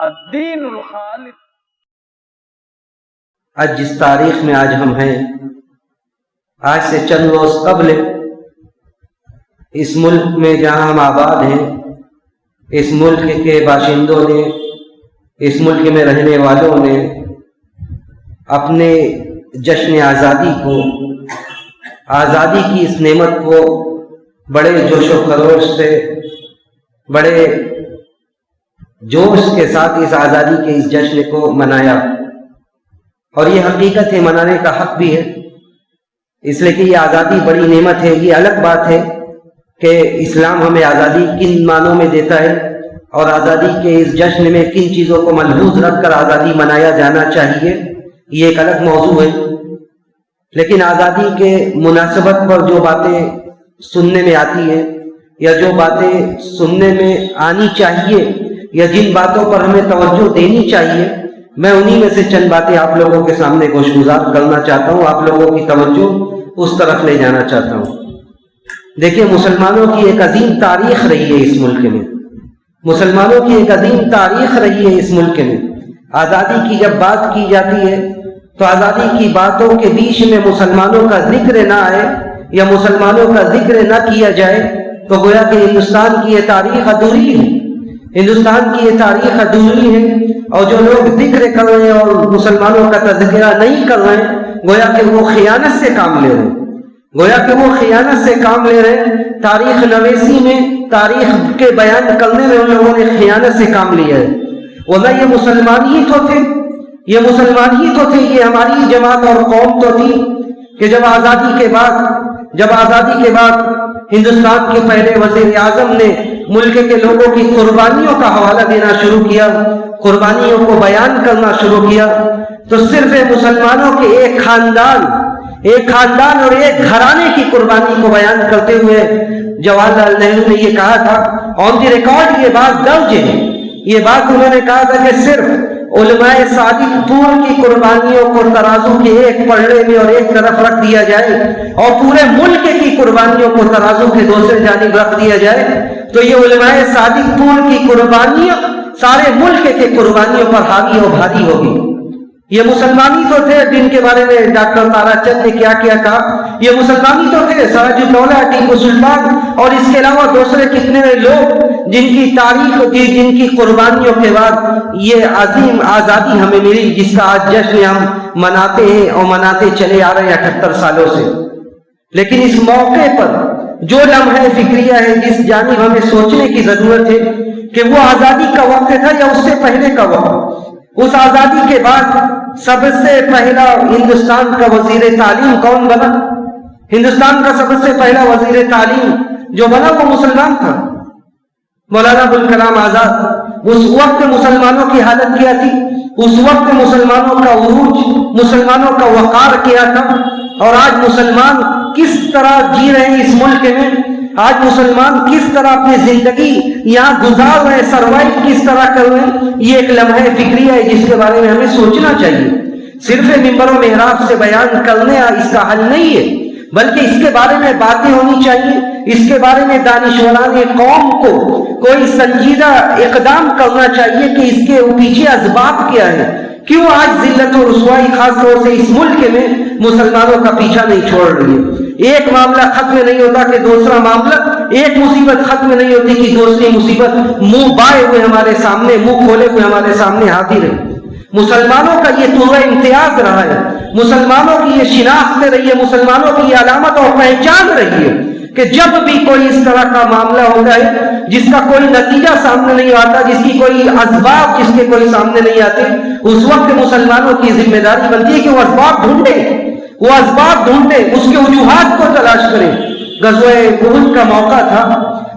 الدین الخالص۔ آج جس تاریخ میں آج ہم ہیں، آج سے چند روز قبل اس ملک میں جہاں ہم آباد ہیں، اس ملک کے باشندوں نے، اس ملک میں رہنے والوں نے اپنے جشن آزادی کو، آزادی کی اس نعمت کو بڑے جوش و خروش سے، بڑے جوش کے ساتھ اس آزادی کے اس جشن کو منایا، اور یہ حقیقت ہے، منانے کا حق بھی ہے، اس لیے کہ یہ آزادی بڑی نعمت ہے۔ یہ الگ بات ہے کہ اسلام ہمیں آزادی کن معنوں میں دیتا ہے، اور آزادی کے اس جشن میں کن چیزوں کو ملحوظ رکھ کر آزادی منایا جانا چاہیے، یہ ایک الگ موضوع ہے۔ لیکن آزادی کے مناسبت پر جو باتیں سننے میں آتی ہیں، یا جو باتیں سننے میں آنی چاہیے، یا جن باتوں پر ہمیں توجہ دینی چاہیے، میں انہی میں سے چند باتیں آپ لوگوں کے سامنے گوشگزار کرنا چاہتا ہوں، آپ لوگوں کی توجہ اس طرف لے جانا چاہتا ہوں۔ دیکھیے، مسلمانوں کی ایک عظیم تاریخ رہی ہے اس ملک میں، مسلمانوں کی ایک عظیم تاریخ رہی ہے اس ملک میں۔ آزادی کی جب بات کی جاتی ہے تو آزادی کی باتوں کے بیچ میں مسلمانوں کا ذکر نہ آئے، یا مسلمانوں کا ذکر نہ کیا جائے، تو گویا کہ ہندوستان کی یہ تاریخ ادھوری ہے، ہندوستان کی یہ تاریخ ادھوری ہے۔ اور جو لوگ ذکر کر رہے ہیں اور مسلمانوں کا تذکرہ نہیں کر رہے ہیں، گویا کہ وہ خیانت سے کام لے رہے ہیں، گویا کہ وہ خیانت سے کام لے رہے ہیں۔ تاریخ نویسی میں، تاریخ کے بیان کرنے میں ان لوگوں نے خیانت سے کام لیا ہے۔ واللہ یہ مسلمان ہی تو تھے، یہ مسلمان ہی تو تھے، یہ ہماری جماعت اور قوم تو تھی کہ جب آزادی کے بعد ہندوستان کے پہلے وزیر اعظم نے ملک کے لوگوں کی قربانیوں کا حوالہ دینا شروع کیا، قربانیوں کو بیان کرنا شروع کیا، تو صرف مسلمانوں کے ایک خاندان اور ایک گھرانے کی قربانی کو بیان کرتے ہوئے جواہر لال نہرو نے یہ کہا تھا، آن دی ریکارڈ یہ بات درج ہے، یہ بات انہوں نے کہا تھا کہ صرف علماء صادق طول کی قربانیوں کو ترازو کے ایک پلڑے میں اور ایک طرف رکھ دیا جائے، اور پورے ملک کی قربانیوں کو ترازو کے دوسری جانب رکھ دیا جائے، تو یہ علماء صادق طول کی قربانیاں سارے ملک کے قربانیوں پر حاوی و بھاری ہوگی۔ یہ مسلمانی تو تھے، جن کے بارے میں ڈاکٹر تارا چند نے کیا کہا، یہ مسلمانی تو تھے، سراج الدولہ، ٹیپو سلطان، اور اس کے علاوہ دوسرے کتنے لوگ جن کی تاریخ تھی، جن کی قربانیوں کے بعد یہ عظیم آزادی ہمیں ملی، جس کا آج جشن ہم مناتے ہیں اور مناتے چلے آ رہے ہیں 78 سالوں سے۔ لیکن اس موقع پر جو لمحہ فکریہ ہے، جس جانب ہمیں سوچنے کی ضرورت ہے کہ وہ آزادی کا وقت تھا یا اس سے پہلے کا وقت۔ اس آزادی کے بعد سب سے پہلا ہندوستان کا وزیر تعلیم کون بنا؟ ہندوستان کا سب سے پہلا وزیر تعلیم جو بنا وہ مسلمان تھا، مولانا ابوالکلام آزاد۔ اس وقت مسلمانوں کی حالت کیا تھی؟ اس وقت مسلمانوں کا عروج، مسلمانوں کا وقار کیا تھا؟ اور آج مسلمان کس طرح جی رہے ہیں اس ملک میں، آج مسلمان کس طرح اپنی زندگی یہاں گزار رہے ہیں، سروائیو کس طرح کر رہے ہیں، یہ ایک لمحہ فکریہ ہے جس کے بارے میں ہمیں سوچنا چاہیے۔ صرف ممبر و محراب سے بیان کرنے اس کا حل نہیں ہے، بلکہ اس کے بارے میں باتیں ہونی چاہیے، اس کے بارے میں دانشوران قوم کو کوئی سنجیدہ اقدام کرنا چاہیے کہ اس کے پیچھے اسباب کیا ہے، کیوں آج ذلت و رسوائی خاص طور سے اس ملک میں مسلمانوں کا پیچھا نہیں چھوڑ رہی ہے۔ ایک معاملہ ختم نہیں ہوتا کہ دوسرا معاملہ، ایک مصیبت ختم نہیں ہوتی کہ دوسری مصیبت منہ بائے ہوئے ہمارے سامنے، منہ کھولے ہوئے ہمارے سامنے حاضر ہے۔ مسلمانوں کا یہ طور امتیاز رہا ہے، مسلمانوں کی یہ شناخت رہی ہے، مسلمانوں کی یہ علامت اور پہچان رہی ہے کہ جب بھی کوئی اس طرح کا معاملہ ہوتا ہے جس کا کوئی نتیجہ سامنے نہیں آتا، جس کی کوئی اسباب جس کے کوئی سامنے نہیں آتے، اس وقت مسلمانوں کی ذمہ داری بنتی ہے کہ وہ اسباب ڈھونڈیں، اس کے وجوہات کو تلاش کریں۔ غزوہ احد کا موقع تھا،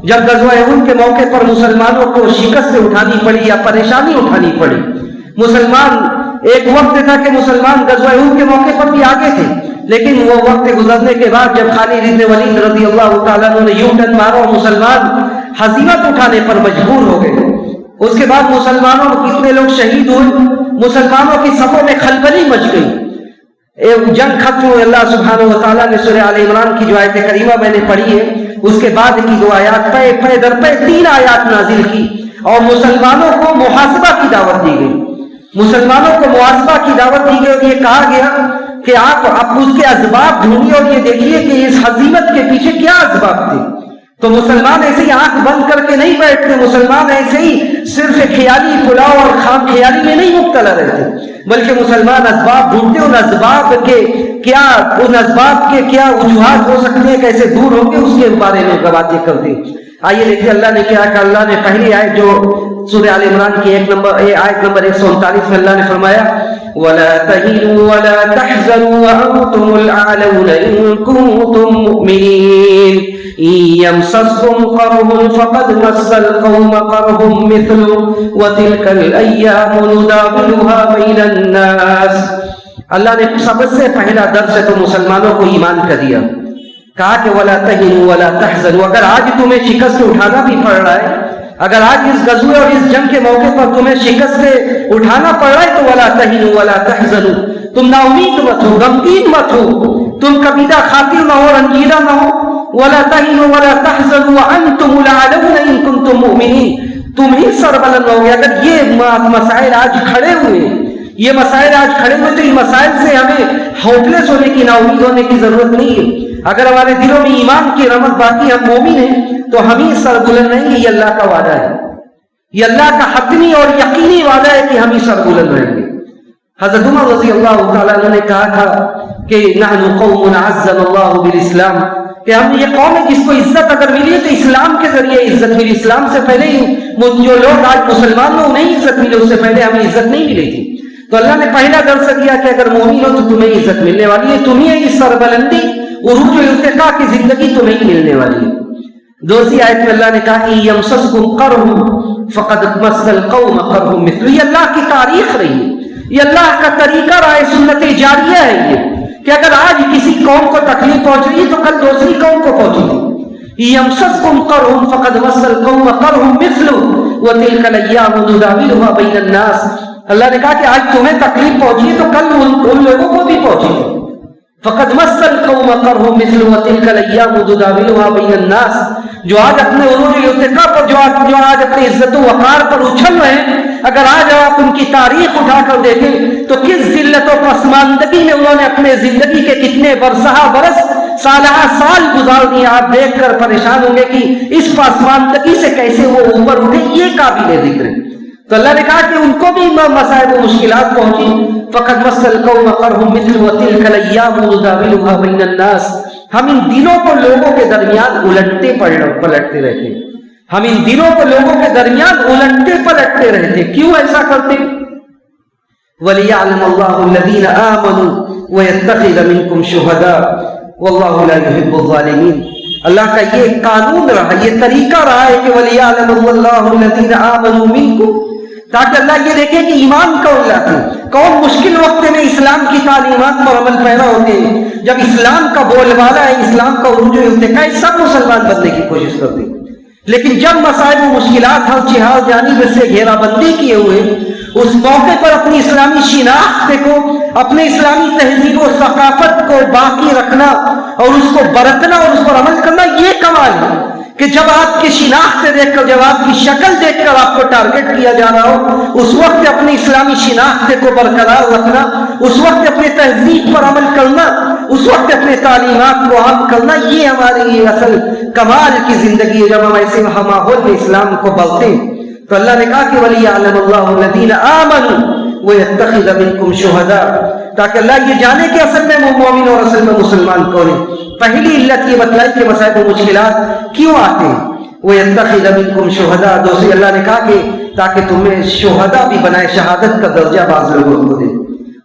جب غزوہ احد کے موقع پر مسلمانوں کو شکست سے اٹھانی پڑی یا پریشانی اٹھانی پڑی۔ مسلمان، ایک وقت تھا کہ مسلمان غزوہ احد کے موقع پر بھی آگے تھے، لیکن وہ وقت گزرنے کے بعد جب خالد بن ولید رضی اللہ تعالیٰ عنہ نے یوں ٹن مارا اور مسلمان ہزیمت اٹھانے پر مجبور ہو گئے، اس کے بعد مسلمانوں کتنے لوگ شہید ہوئے، مسلمانوں کی صفوں میں خلبلی مچ گئی، جنگ ختم ہوئی۔ اللہ سبحانہ و تعالیٰ نے سورہ آل عمران کی جو آیت کریمہ میں نے پڑھی ہے، اس کے بعد کی دو آیات پے در پے 3 آیات نازل کی، اور مسلمانوں کو محاسبہ کی دعوت دی گئی، مسلمانوں کو محاسبہ کی دعوت دی گئی، اور یہ کہا گیا کہ آپ اس کے اسباب ڈھونڈیے اور یہ دیکھیے کہ اس ہزیمت کے پیچھے کیا اسباب تھے۔ تو مسلمان ایسے ہی آنکھ بند کر کے نہیں بیٹھتے، مسلمان ایسے ہی صرف خیالی پلاؤ اور خام خیالی میں نہیں مبتلا رہتے، بلکہ مسلمان اسباب ڈھونڈتے، ان اسباب کے کیا وجوہات ہو سکتے ہیں، کیسے دور ہوں گے، اس کے بارے میں باتیں کرتے۔ آئیے دیکھتے اللہ نے کیا کہ اللہ نے پہلی آیت جو سورہ آل عمران کی آیت نمبر 139 میں اللہ نے فرمایا وَلَا تَهِنُوا وَلَا تَحْزَنُوا وَأَنْتُمُ الْأَعْلَوْنَ إِن كُنتُم مُّؤْمِنِينَ إِن يَمْسَسْكُمْ قَرْحٌ فَقَدْ مَسَّ الْقَوْمَ قَرْحٌ مِثْلُهُ وَتِلْكَ الْأَيَّامُ نُدَاوِلُهَا بَيْنَ النَّاسِ۔ اللہ نے سب سے پہلا درس تو مسلمانوں کو ایمان کا دیا، کہا کہ وَلَا تَهِنُوا وَلَا تَحْزَنُوا، اگر آج تمہیں شکست اٹھانا بھی پڑ رہا ہے، اگر آج اس غزوے اور اس جنگ کے موقع پر تمہیں شکست اٹھانا پڑ رہا ہے تو وَلَا تَهِنُوا وَلَا تَحْزَنُوا، تم نا امید مت ہو، غمگین مت ہو، تم کبیدہ خاطر نہ ہو، رنجیدہ نہ ہو۔ وَلَا تَهِنُوا وَلَا تَحْزَنُوا وَأَنْتُمُ الْأَعْلَوْنَ إِن كُنتُم مُّؤْمِنِينَ، تم ہی سربلند ہو گے۔ اگر یہ مسائل آج کھڑے ہوئے، یہ مسائل آج کھڑے ہوئے تو ان مسائل سے ہمیں ہوپلیس ہونے کی، نا امید ہونے کی ضرورت نہیں ہے۔ اگر ہمارے دلوں میں ایمان کی رمق باقی، ہم مومن ہیں، تو ہم ہی سربلند رہیں گے۔ یہ اللہ کا وعدہ ہے، یہ اللہ کا حتمی اور یقینی وعدہ ہے کہ ہم ہی سربلند رہیں گے۔ حضرت عمر رضی اللہ تعالیٰ عنہ نے کہا تھا کہ نحن قوم عزنا اللہ بالاسلام، کہ ہم یہ قوم ہے جس کو عزت اگر ملی ہے تو اسلام کے ذریعے عزت ملی۔ اسلام سے پہلے ہی جو لوگ آج مسلمان ہیں انہیں عزت ملی، اس سے پہلے ہمیں عزت نہیں ملی تھی۔ تو اللہ نے پہلا درس دیا کہ اگر مومن ہو تو تمہیں عزت ملنے والی ہے، تمہیں اس سربلندی عروج و ارتقاء کی زندگی تمہیں ملنے والی ہے۔ دوسری آیت میں اللہ نے کہا کہ یمسسکم قرح فقد مس القوم قرح مثلہ، یہ اللہ کی تاریخ رہی ہے، یہ اللہ کا طریقہ رہا ہے، سنت جاریہ ہے یہ، کہ اگر آج کسی قوم کو تکلیف پہنچ رہی ہے تو کل دوسری قوم کو پہنچی تھی۔ یمسسکم قرح فقد مس القوم قرح مثلہ وتلک الایام نداولها بین الناس، اللہ نے کہا کہ آج تمہیں تکلیف پہنچی ہے تو کل ان لوگوں کو بھی پہنچی تھی۔ فقد مس القوم قرح مثلہ وتلک الایام نداولها بین الناس، جو آج اپنے عروج ارتقاء پر، جو آج اپنی عزت و وقار پر اچھل رہے ہیں، اگر آج آپ ان کی تاریخ اٹھا کر دیکھیں تو کس ذلت و پسماندگی میں انہوں نے اپنے زندگی کے کتنے برسہ برس، سالہ سال گزار دیے، آپ دیکھ کر پریشان ہوں گے کہ اس پسماندگی سے کیسے وہ اوپر اٹھے، یہ قابل ذکر ہے۔ تو اللہ نے کہا کہ ان کو بھی مصائب و مشکلات پہنچی۔ فقد مس القوم قرح مثلہ وتلک الایام نداولها بین الناس، ہم ان دنوں کو لوگوں کے درمیان الٹتے پلٹتے رہتے، ہم ان دنوں کو لوگوں کے درمیان الٹتے پلٹتے رہتے۔ کیوں ایسا کرتے؟ وَلِيَعْلَمَ اللَّهُ الَّذِينَ آمَنُوا وَيَتَّخِذَ مِنكُمْ شُهَدَاءَ وَاللَّهُ لَا يُحِبُّ الظَّالِمِينَ، اللہ کا یہ قانون رہا، یہ طریقہ رہا ہے کہ وَلِيَعْلَمَ اللَّهُ الَّذِينَ آمَنُوا مِنكُمْ، تاکہ اللہ یہ دیکھے کہ ایمان کون لاتے، کون مشکل وقت میں اسلام کی تعلیمات پر عمل پیرا ہوتے ہیں۔ جب اسلام کا بول بالا ہے، اسلام کا عروج و ارتقاء ہے، سب مسلمان بننے کی کوشش کرتے ہیں، لیکن جب مصائب و مشکلات ہر چہار جانب سے گھیرا بندی کیے ہوئے، اس موقع پر اپنی اسلامی شناخت کو، اپنے اسلامی تہذیب و ثقافت کو باقی رکھنا اور اس کو برتنا اور اس پر عمل کرنا، یہ کمال ہے کہ جب آپ کی شناخت دیکھ کر، جب آپ کی شکل دیکھ کر آپ کو ٹارگٹ کیا جا رہا ہو، اس وقت اپنی اسلامی شناخت کو برقرار رکھنا، اس وقت اپنے تہذیب پر عمل کرنا، اس وقت اپنے تعلیمات کو عام کرنا، یہ ہماری اصل کمال کی زندگی ہے۔ جب ہم ایسے ماحول میں اسلام کو بلتے ہیں تو اللہ نے کہا کہ وَلِيَعْلَمَ اللَّهُ الَّذِينَ آمَنُوا وَيَتَّخِذَ مِنكُمْ شُهَدَاءَ، تاکہ اللہ یہ جانے کہ اصل میں مومن اور اصل میں مسلمان کون ہے۔ پہلی علت یہ بتلائی کہ مصائب و مشکلات کیوں آتے ہیں۔ وَيَتَّخِذَ مِنكُمْ شُهَدَاءَ، دوسری اللہ نے کہا کہ تاکہ تمہیں شہداء بھی بنائے، شہادت کا درجہ بعض لوگوں کو دے۔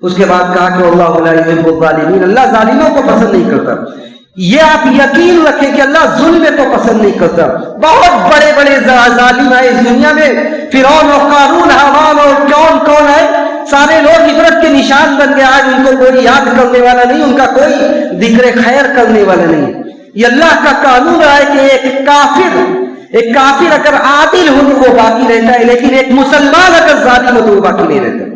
اس کے بعد کہا کہ وَاللَّهُ لَا يُحِبُّ الظَّالِمِينَ، اللہ ظالموں کو پسند نہیں کرتا۔ یہ آپ یقین رکھیں کہ اللہ ظلم کو پسند نہیں کرتا۔ بہت بڑے بڑے ظالم آئے اس دنیا میں، فرعون اور قارون، حامان اور کون آئے، سارے لوگ عبرت کے نشان بن گئے۔ آج ان کو کوئی یاد کرنے والا نہیں، ان کا کوئی ذکر خیر کرنے والا نہیں۔ یہ اللہ کا قانون رہا ہے کہ ایک کافر اگر عادل ہو تو وہ باقی رہتا ہے، لیکن ایک مسلمان اگر ظالم ہو تو وہ باقی نہیں رہتا۔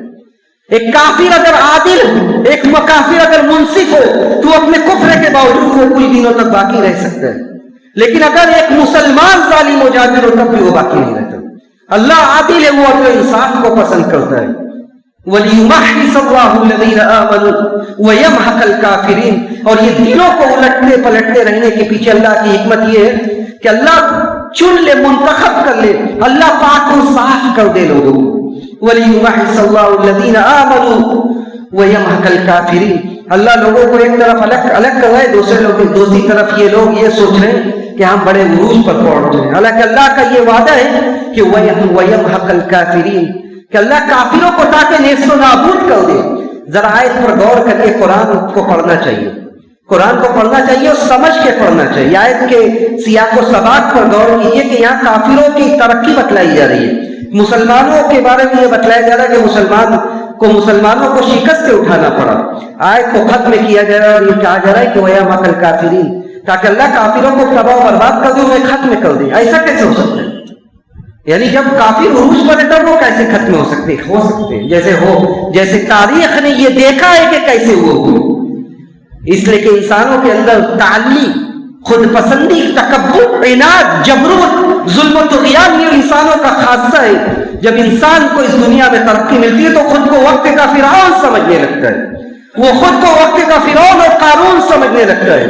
ایک کافر اگر عادل ہو، ایک کافر اگر منصف ہو تو اپنے کفر کے باوجود وہ کچھ دنوں تک باقی رہ سکتا ہے، لیکن اگر ایک مسلمان ظالم و جابر ہو تب بھی وہ باقی نہیں رہتا۔ اللہ عادل ہے، وہ عدل و انصاف کو پسند کرتا ہے. وَلِيُمَحِّصَ اللَّهُ الَّذِينَ آمَنُوا وَيَمْحَقَ الْكَافِرِينَ. اور یہ دلوں کو الٹتے پلٹتے رہنے کے پیچھے اللہ کی حکمت یہ ہے کہ اللہ چن لے، منتخب کر لے، اللہ پاک کو صاف کر دے لوگوں کو. وَلِيُمَحِّصَ اللَّهُ الَّذِينَ آمَنُوا وَيَمْحَقَ الْكَافِرِينَ. اللہ لوگوں کو ایک طرف الگ کر رہا ہے، دوسری طرف یہ لوگ یہ سوچ رہے ہیں کہ ہم بڑے عروج پر پہنچ رہے ہیں. حالانکہ اللہ کا یہ وعدہ ہے کہ وَيَمْحَقَ الْكَافِرِينَ، کہ اللہ کافروں کو تاکہ نیست و نابود کر دے. ذرا آیت پر غور کر کے قرآن کو پڑھنا چاہیے، قرآن کو پڑھنا چاہیے اور سمجھ کے پڑھنا چاہیے. آیت کے سیاق و سباق پر غور کیجیے کہ یہاں کافروں کی ترقی بتلائی جا رہی ہے، مسلمانوں کے بارے میں یہ بتلایا جا رہا ہے کہ مسلمانوں کو شکست سے اٹھانا پڑا. آیت کو ختم کیا جا رہا ہے اور یہ کہا جا رہا ہے کہ وَيَمْحَقَ الْكَافِرِينَ، تاکہ اللہ کافروں کو تباہ و برباد کر دے، انہیں ختم کر دے. ایسا کیسے ہو سکتا ہے؟ یعنی جب کافر عروج پر ہے تب وہ کیسے ختم ہو سکتے ہیں؟ جیسے تاریخ نے یہ دیکھا ہے کہ کیسے وہ ہوئے. اس لیے کہ انسانوں کے اندر تعلی، خود پسندی، تکبر، عناد، جبروت، ظلم و طغیان یہ انسانوں کا خاصہ ہے. جب انسان کو اس دنیا میں ترقی ملتی ہے تو خود کو وقت کا فرعون سمجھنے لگتا ہے، وہ خود کو وقت کا فرعون اور قارون سمجھنے لگتا ہے.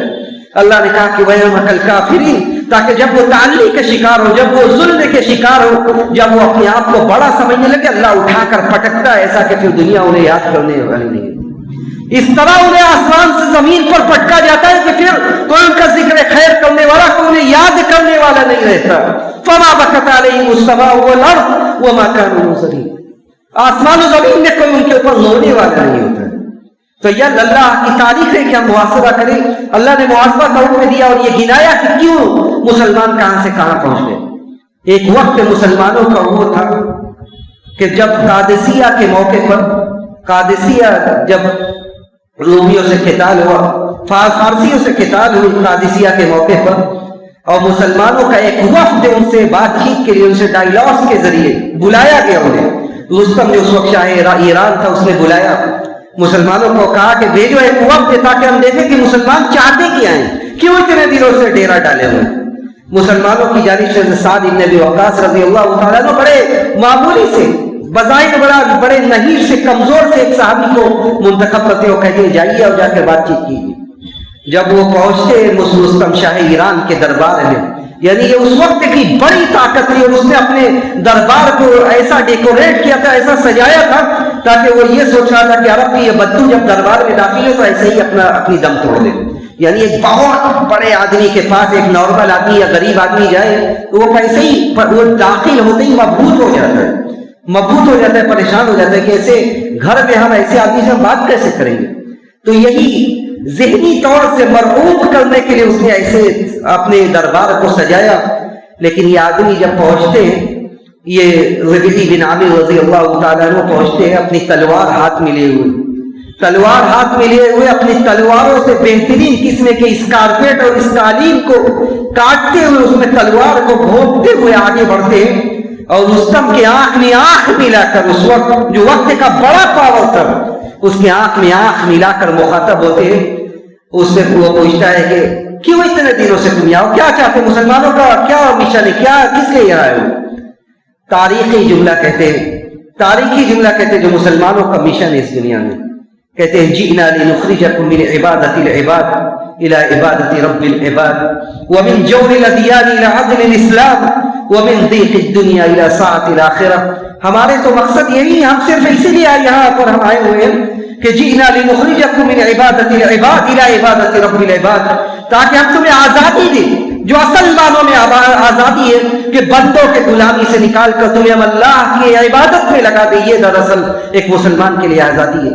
اللہ نے کہا کہ وَيَمْحَقَ الْكَافِرِينَ، تاکہ جب وہ تعلی کے شکار ہو، جب وہ ظلم کے شکار ہو، جب وہ اپنے آپ کو بڑا سمجھنے لگے، اللہ اٹھا کر پٹکتا ہے ایسا کہ پھر دنیا انہیں یاد کرنے والی نہیں. اس طرح انہیں آسمان سے زمین پر پٹکا جاتا ہے کہ پھر کوئی ان کا ذکر خیر کرنے والا، کوئی انہیں یاد کرنے والا نہیں رہتا. فَمَا بَكَتْ عَلَيْهِمُ السَّمَاءُ وَالْأَرْضُ وَمَا كَانُوا مُنظَرِينَ. آسمان و زمین میں کوئی ان کے اوپر رونے والا نہیں ہوتا. تو یہ اللہ کی تاریخ ہے کہ ہم محاسبہ کریں. اللہ نے محاسبہ کا حکم دیا اور یہ گنایا کہ کیوں مسلمان کہاں سے کہاں پہنچ گئے. ایک وقت مسلمانوں کا وہ تھا کہ جب قادسیہ کے موقع پر، قادسیہ جب رومیوں سے قتال ہوا، فارسیوں سے قتال ہوئی قادسیہ کے موقع پر، اور مسلمانوں کا ایک وفد ان سے بات چیت کے لیے، ان سے ڈائیلاگ کے ذریعے بلایا گیا. انہیں رستم نے اس وقت شاہ ایران تھا، اس نے بلایا مسلمانوں کو، کہا کہ بھیجو ایک وفد تاکہ ہم دیکھیں کہ مسلمان چاہتے کیا ہیں، کیوں اتنے دنوں سے ڈیرا ڈالے ہوئے. مسلمانوں کی جانب سے سعد بن ابی وقاص رضی اللہ تعالیٰ عنہ بڑے معمولی سے، بظاہر بڑے نحیف سے، کمزور سے ایک صحابی کو منتخب کرتے ہو، کہتے ہیں جائیے اور جا کر بات چیت کیجیے. جب وہ پہنچتے رستم شاہ ایران کے دربار میں، یعنی یہ اس وقت کی بڑی طاقت تھی، اور اس نے اپنے دربار کو ایسا ڈیکوریٹ کیا تھا، ایسا سجایا تھا تاکہ وہ یہ سوچ رہا تھا کہ عرب کی یہ بدو جب دربار میں داخل ہو تو ایسے ہی اپنی دم توڑ دے. یعنی ایک بہت بڑے آدمی کے پاس ایک نارمل آدمی یا غریب آدمی جائے تو وہ کیسے ہی وہ داخل ہوتے ہی مبہوت ہو جاتا ہے، پریشان ہو جاتا ہے کہ ایسے گھر میں ہم ایسے آدمی سے ہم بات کیسے کریں گے. تو یہی ذہنی طور سے مرعوب کرنے کے لیے اس نے ایسے اپنے دربار کو سجایا. لیکن یہ آدمی جب پہنچتے ہیں، یہ ربیعی بن عامر رضی اللہ تعالیٰ عنہ پہنچتے ہیں اپنی تلوار ہاتھ میں لیے ہوئے، اپنی تلواروں سے بہترین قسم کے اسکارپیٹ اور اس قالین کو کاٹتے ہوئے، اس میں تلوار کو بھونکتے ہوئے آگے بڑھتے ہیں. اور رستم کے آنکھ میں آنکھ ملا کر، اس وقت جو وقت کا بڑا پاور تھا، اس کے آنکھ میں آنکھ ملا کر مخاطب ہوتے ہیں. اس سے وہ پوچھتا ہے کہ کیوں اتنے دنوں سے تم یہاں، کیا چاہتے مسلمانوں کا، کیا مشن ہے، کیا کس لیے یہاں آئے ہو. تاریخی جملہ کہتے ہیں جو مسلمانوں کا مشن ہے اس دنیا میں. کہتے ہیں جئنا لنخرجکم من عبادت العباد الى عبادت رب العباد ومن جور الادیان الى عدل الاسلام ومن ضیق الدنیا الى سعة الاخرہ. ہمارے تو مقصد یہی ہے، ہم صرف اسی لیے یہاں پر ہم آئے ہوئے ہیں کہ جئنا لنخرجکم من عبادت العباد الى عبادت رب العباد، تاکہ ہم تمہیں آزادی دیں، جو اصل معنوں میں آزادی ہے کہ بندوں کے غلامی سے نکال کر تمہیں ہم اللہ کی عبادت میں لگا دیں. یہ دراصل ایک مسلمان کے لیے آزادی ہے.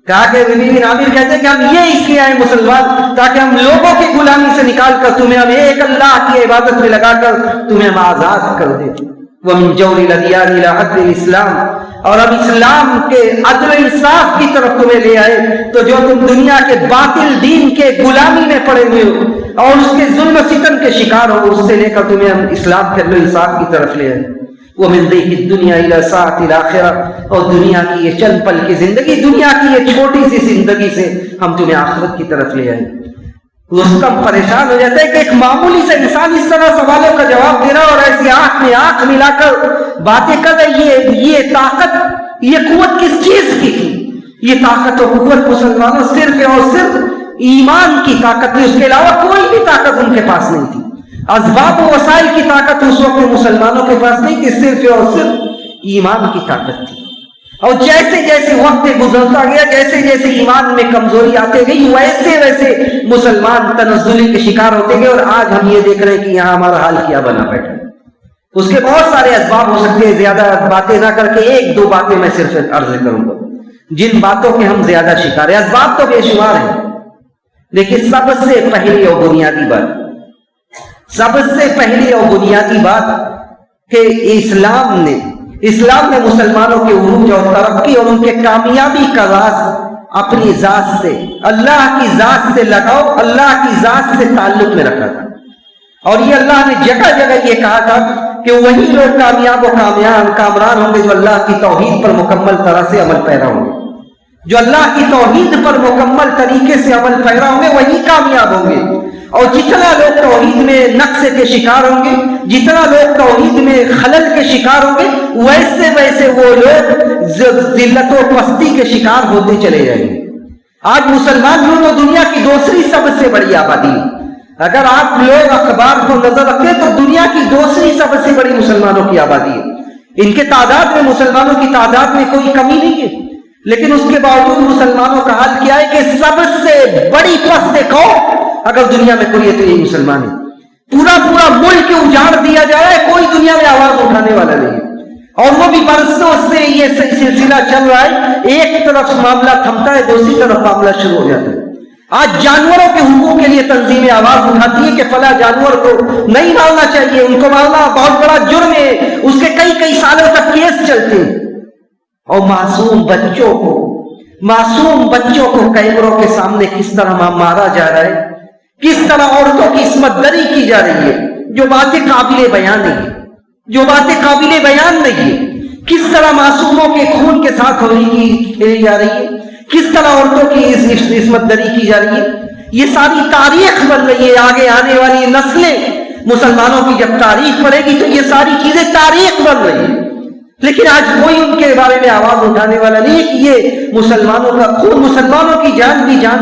کہا کہ ربیعی بن عامر کہتے ہیں کہ ہم یہ اس لیے آئے مسلمان تاکہ ہم لوگوں کی غلامی سے نکال کر تمہیں ہم ایک اللہ کی عبادت میں لگا کر تمہیں ہم آزاد کر دیں. وَمِن جَوْرِ الْأَدْيَانِ إِلَىٰ عَدْلِ الْإِسْلَامِ، اور اب اسلام کے عدل و انصاف کی طرف تمہیں لے آئے. تو جو تم دنیا کے باطل دین کے غلامی میں پڑے ہوئے ہو اور اس کے ظلم و ستم کے شکار ہو، اس سے لے کر تمہیں ہم اسلام کے عدل و انصاف کی طرف لے آئے. وَمِن ضِيقِ الدُّنْيَا إِلَىٰ سَعَةِ الْآخِرَةِ، اور دنیا کی یہ چند پل کی زندگی، دنیا کی یہ چھوٹی سی زندگی سے ہم تمہیں آخرت کی طرف لے آئے. رستم پریشان ہو جاتا ہے کہ ایک معمولی سا انسان اس طرح سوالوں کا جواب دے رہا اور ایسی آنکھ میں آنکھ ملا کر باتیں کر رہے. یہ طاقت، یہ قوت کس چیز کی تھی؟ یہ طاقت اور قوت مسلمانوں صرف اور صرف ایمان کی طاقت تھی، اس کے علاوہ کوئی بھی طاقت ان کے پاس نہیں تھی. اسباب و وسائل کی طاقت اس وقت مسلمانوں کے پاس نہیں تھی، صرف اور صرف ایمان کی طاقت تھی. اور جیسے جیسے وقت گزرتا گیا، جیسے جیسے ایمان میں کمزوری آتے گئی، ویسے ویسے مسلمان تنزلی کے شکار ہوتے گئے. اور آج ہم یہ دیکھ رہے ہیں کہ یہاں ہمارا حال کیا بنا بیٹھا. اس کے بہت سارے اسباب ہو سکتے ہیں، زیادہ باتیں نہ کر کے ایک دو باتیں میں صرف عرض کروں گا جن باتوں کے ہم زیادہ شکار ہیں. اسباب تو بے شمار ہیں، لیکن سب سے پہلی اور بنیادی بات، سب سے پہلی اور بنیادی بات کہ اسلام نے مسلمانوں کے عروج اور ترقی اور ان کے کامیابی کا راز اپنی ذات سے، اللہ کی ذات سے لگاؤ، اللہ کی ذات سے تعلق میں رکھا تھا. اور یہ اللہ نے جگہ جگہ یہ کہا تھا کہ وہی لوگ کامیاب و کامران ہوں گے جو اللہ کی توحید پر مکمل طرح سے عمل پیرا ہوں گے. جو اللہ کی توحید پر مکمل طریقے سے عمل پیرا ہوں گے وہی کامیاب ہوں گے. اور جتنا لوگ توحید میں نقص کے شکار ہوں گے، جتنا لوگ توحید میں خلل کے شکار ہوں گے، ویسے ویسے وہ لوگ ذلت و پستی کے شکار ہوتے چلے جائیں گے. آج مسلمان لوگ تو دنیا کی دوسری سب سے بڑی آبادی ہے. اگر آپ لوگ اخبار کو نظر رکھیں تو دنیا کی دوسری سب سے بڑی مسلمانوں کی آبادی ہے. ان کے تعداد میں، مسلمانوں کی تعداد میں کوئی کمی نہیں ہے، لیکن اس کے باوجود مسلمانوں کا حال کیا ہے کہ سب سے بڑی پست قوم اگر دنیا میں کوئی ہے تو یہ مسلمان ہے. پورا ملک اجاڑ دیا جا رہا ہے، کوئی دنیا میں آواز اٹھانے والا نہیں ہے. اور وہ بھی برسوں سے یہ سلسلہ چل رہا ہے. ایک طرف معاملہ تھمتا ہے، دوسری طرف معاملہ شروع ہو جاتا ہے. آج جانوروں کے حقوق کے لیے تنظیمیں آواز اٹھاتی ہے کہ فلاں جانور کو نہیں مارنا چاہیے، ان کو مارنا بہت بڑا جرم ہے، اس کے کئی سالوں تک کیس چلتے ہیں. اور معصوم بچوں کو کیمروں کے سامنے کس طرح مارا جا رہا ہے، کس طرح عورتوں کی عصمت دری کی جا رہی ہے، جو باتیں قابل بیان نہیں ہے، کس طرح معصوموں کے خون کے ساتھ کھیلی جا رہی ہے، کس طرح عورتوں کی عصمت دری کی جا رہی ہے. یہ ساری تاریخ بن رہی ہے. آگے آنے والی نسلیں مسلمانوں کی جب تاریخ پڑھے گی تو یہ ساری چیزیں تاریخ بن رہی ہیں. لیکن آج کوئی ان کے بارے میں آواز اٹھانے والا نہیں ہے کہ یہ مسلمانوں کا خون، مسلمانوں کی جان بھی جان.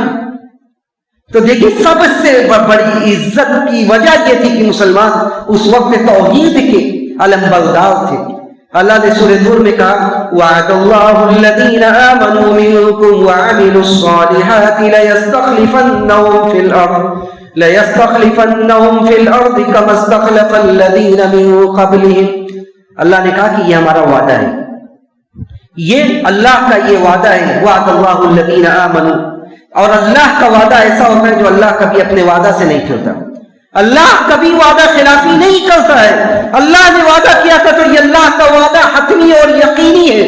تو دیکھیں سب سے بڑی عزت کی وجہ یہ تھی کہ مسلمان اس وقت توحید کے علم بردار تھے. اللہ نے سورہ نور میں کہا وعد اللہ الذین آمنوا منکم وعملوا الصالحات ليستخلفنهم في الارض كما استخلف الذین من قبلهم. اللہ نے کہا کہ یہ ہمارا وعدہ ہے، یہ اللہ کا یہ وعدہ ہے. وعد اللہ الذین آمنوا، اور اللہ کا وعدہ ایسا ہوتا ہے جو اللہ کبھی اپنے وعدہ سے نہیں ٹلتا. اللہ کبھی وعدہ خلافی نہیں کرتا ہے. اللہ نے وعدہ کیا تھا تو یہ اللہ کا وعدہ حتمی اور یقینی ہے.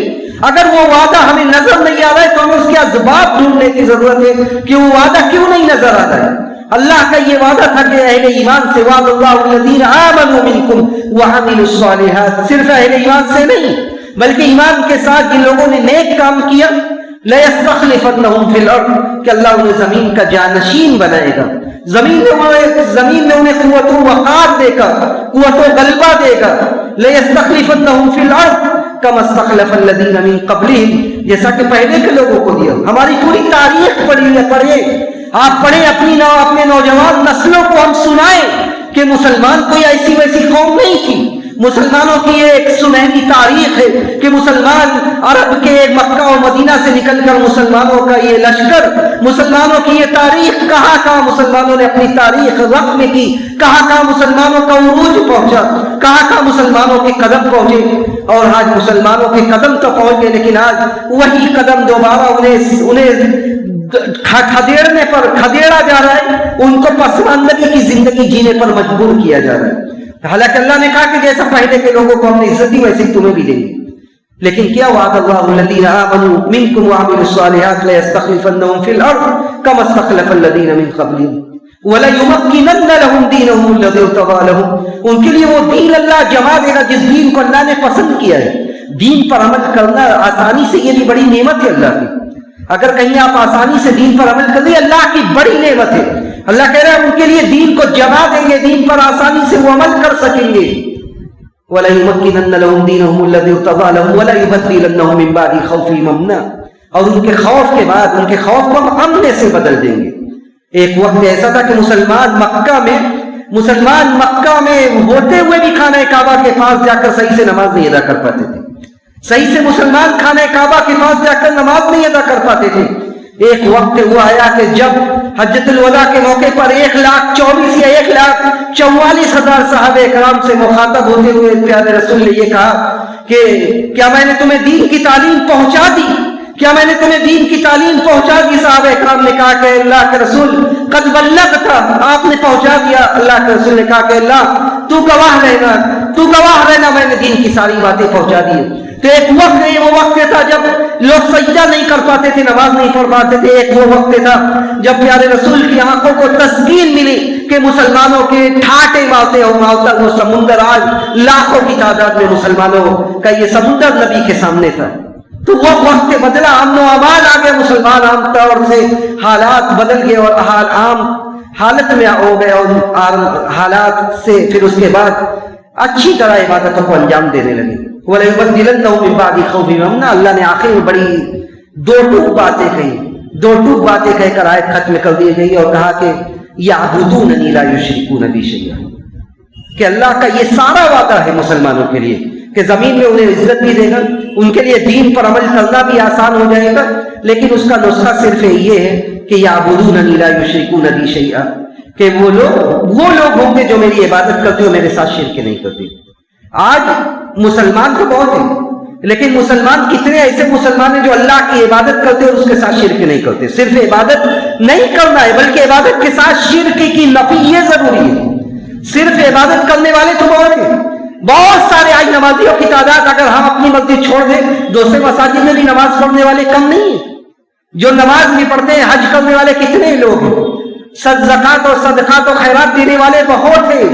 اگر وہ وعدہ ہمیں نظر نہیں آ رہا ہے تو ہمیں اس کے اسباب ڈھونڈنے کی ضرورت ہے کہ وہ وعدہ کیوں نہیں نظر آتا ہے. اللہ کا یہ وعدہ تھا کہ اہل ایمان سے وعد اللہ الذین آمنوا منکم وعملوا الصالحات، صرف اہل ایمان سے نہیں بلکہ ایمان کے ساتھ جن لوگوں نے نیک کام کیا، لَيَسْتَخْلِفَنَّهُمْ فِي الْأَرْضِ، کہ اللہ انہیں زمین کا جانشین بنائے گا. زمین میں انہیں قوت و وقار دے گا، قوت و غلبہ دے گا. لَيَسْتَخْلِفَنَّهُمْ فِي الْأَرْضِ كَمَا اسْتَخْلَفَ الَّذِينَ مِن قَبْلِهِمْ، جیسا کہ پہلے کے لوگوں کو دیا. ہماری پوری تاریخ پڑھیے، آپ پڑھیں، اپنے نوجوان نسلوں کو ہم سنائیں کہ مسلمان کوئی ایسی ویسی قوم نہیں تھی. مسلمانوں کی ایک سنہری تاریخ ہے کہ مسلمان عرب کے مکہ و مدینہ سے نکل کر مسلمانوں کا یہ لشکر، مسلمانوں کی یہ تاریخ، کہاں مسلمانوں نے اپنی تاریخ رقم کی، کہاں مسلمانوں کا عروج پہنچا، کہاں مسلمانوں کے قدم پہنچے. اور آج مسلمانوں کے قدم تو پہنچ گئے لیکن آج وہی قدم دوبارہ انہیں کھدیڑا جا رہا ہے، ان کو پسماندگی کی زندگی جینے پر مجبور کیا جا رہا ہے. حالانکہ اللہ نے کہا کہ جیسا پہلے کے لوگوں کو ہم نے عزت دی ویسے تمہیں بھی دیں گے. لیکن کیا وعد اللہ الذین آمنوا منکم وعملوا الصالحات ليستخلفنهم في الارض كما استخلف الذین من قبلهم وليمكنن لهم دینهم الذی ارتضى لهم. ان کے لیے وہ دین اللہ جما دے گا جس دین کو اللہ نے پسند کیا ہے. دین پر عمل کرنا آسانی سے یہ بھی بڑی نعمت ہے اللہ کی. اگر کہیں آپ آسانی سے دین پر عمل کر دیں، اللہ کی بڑی نعمت ہے. اللہ کہہ رہا ہے ان کے لیے دین کو جما دیں گے, دین پر آسانی سے وہ عمل کر سکیں گے. وَلَيُمَكِّنَنَّ لَهُمْ دِينَهُمُ الَّذِي ارْتَضَىٰ لَهُمْ وَلَيُبَدِّلَنَّهُم مِّن بَعْدِ خَوْفِهِمْ أَمْنًا, اور ان کے خوف کے بعد ان کے خوف کو ہم امن سے بدل دیں گے. ایک وقت ایسا تھا کہ مسلمان مکہ میں ہوتے ہوئے بھی خانہ کعبہ کے پاس جا کر صحیح سے نماز نہیں ادا کر پاتے تھے. صحیح سے مسلمان خانہ کعبہ کے پاس جا کر نماز نہیں ادا کر پاتے تھے. ایک وقت وہ آیا کہ جب حجۃ الوداع کے موقع پر 1,24,000 یا 1,44,000 صحابہ کرام سے مخاطب ہوتے ہوئے پیارے رسول نے یہ کہا کہ کیا میں نے تمہیں دین کی تعلیم پہنچا دی, کیا میں نے تمہیں دین کی تعلیم پہنچا دی؟ صحابہ کرام نے کہا کہ اللہ کے رسول قد بلغت, آپ نے پہنچا دیا. اللہ کے رسول نے کہا کہ اللہ تو گواہ رہنا میں نے دین کی ساری باتیں پہنچا دی. تو ایک وقت وہ وقت تھا جب لوگ سجدہ نہیں کر پاتے تھے, نماز نہیں پڑھ پاتے تھے. ایک وہ وقت تھا جب پیارے رسول کی آنکھوں کو تسکین ملی کہ مسلمانوں کے ٹھاٹے مارتے وہ سمندر آج لاکھوں کی تعداد میں مسلمانوں کا یہ سمندر نبی کے سامنے تھا. تو وہ وقت بدلا, امن و امان آ گیا, مسلمان عام طور سے حالات بدل گئے اور عام حالت میں ہو گئے, اور حالات سے پھر اس کے بعد اچھی طرح عبادتوں کو انجام دینے لگے. وَلَيُبَدِّلَنَّهُم مِّن بَعْدِ خَوْفِهِمْ أَمْنًا, اللہ نے آخر میں بڑی دو ٹوک باتیں کہہ کر آیت ختم کر دی گئی اور کہا کہ يَعْبُدُونَنِي لَا يُشْرِكُونَ بِي شَيْئًا, کہ اللہ کا یہ سارا وعدہ ہے مسلمانوں کے لیے کہ زمین میں انہیں عزت بھی دے گا, ان کے لیے دین پر عمل کرنا بھی آسان ہو جائے گا, لیکن اس کا نسخہ صرف یہ ہے کہ يَعْبُدُونَنِي لَا يُشْرِكُونَ بِي شَيْئًا, کہ وہ لوگ ہوں گے جو میری عبادت کرتے ہو, میرے ساتھ شرک نہیں کرتے. آج مسلمان تو بہت ہیں, لیکن مسلمان کتنے ایسے مسلمان ہیں جو اللہ کی عبادت کرتے اور اس کے ساتھ شرک نہیں کرتے؟ صرف عبادت نہیں کرنا ہے بلکہ عبادت کے ساتھ شرک کی نفی یہ ضروری ہے. صرف عبادت کرنے والے تو بہت ہیں, بہت سارے آج نمازیوں کی تعداد اگر ہم اپنی مسجد چھوڑ دیں, دوسرے مساجد میں بھی نماز پڑھنے والے کم نہیں ہیں. جو نماز بھی پڑھتے ہیں, حج کرنے والے کتنے لوگ ہیں, زکات اور صدقات اور خیرات دینے والے بہت ہیں,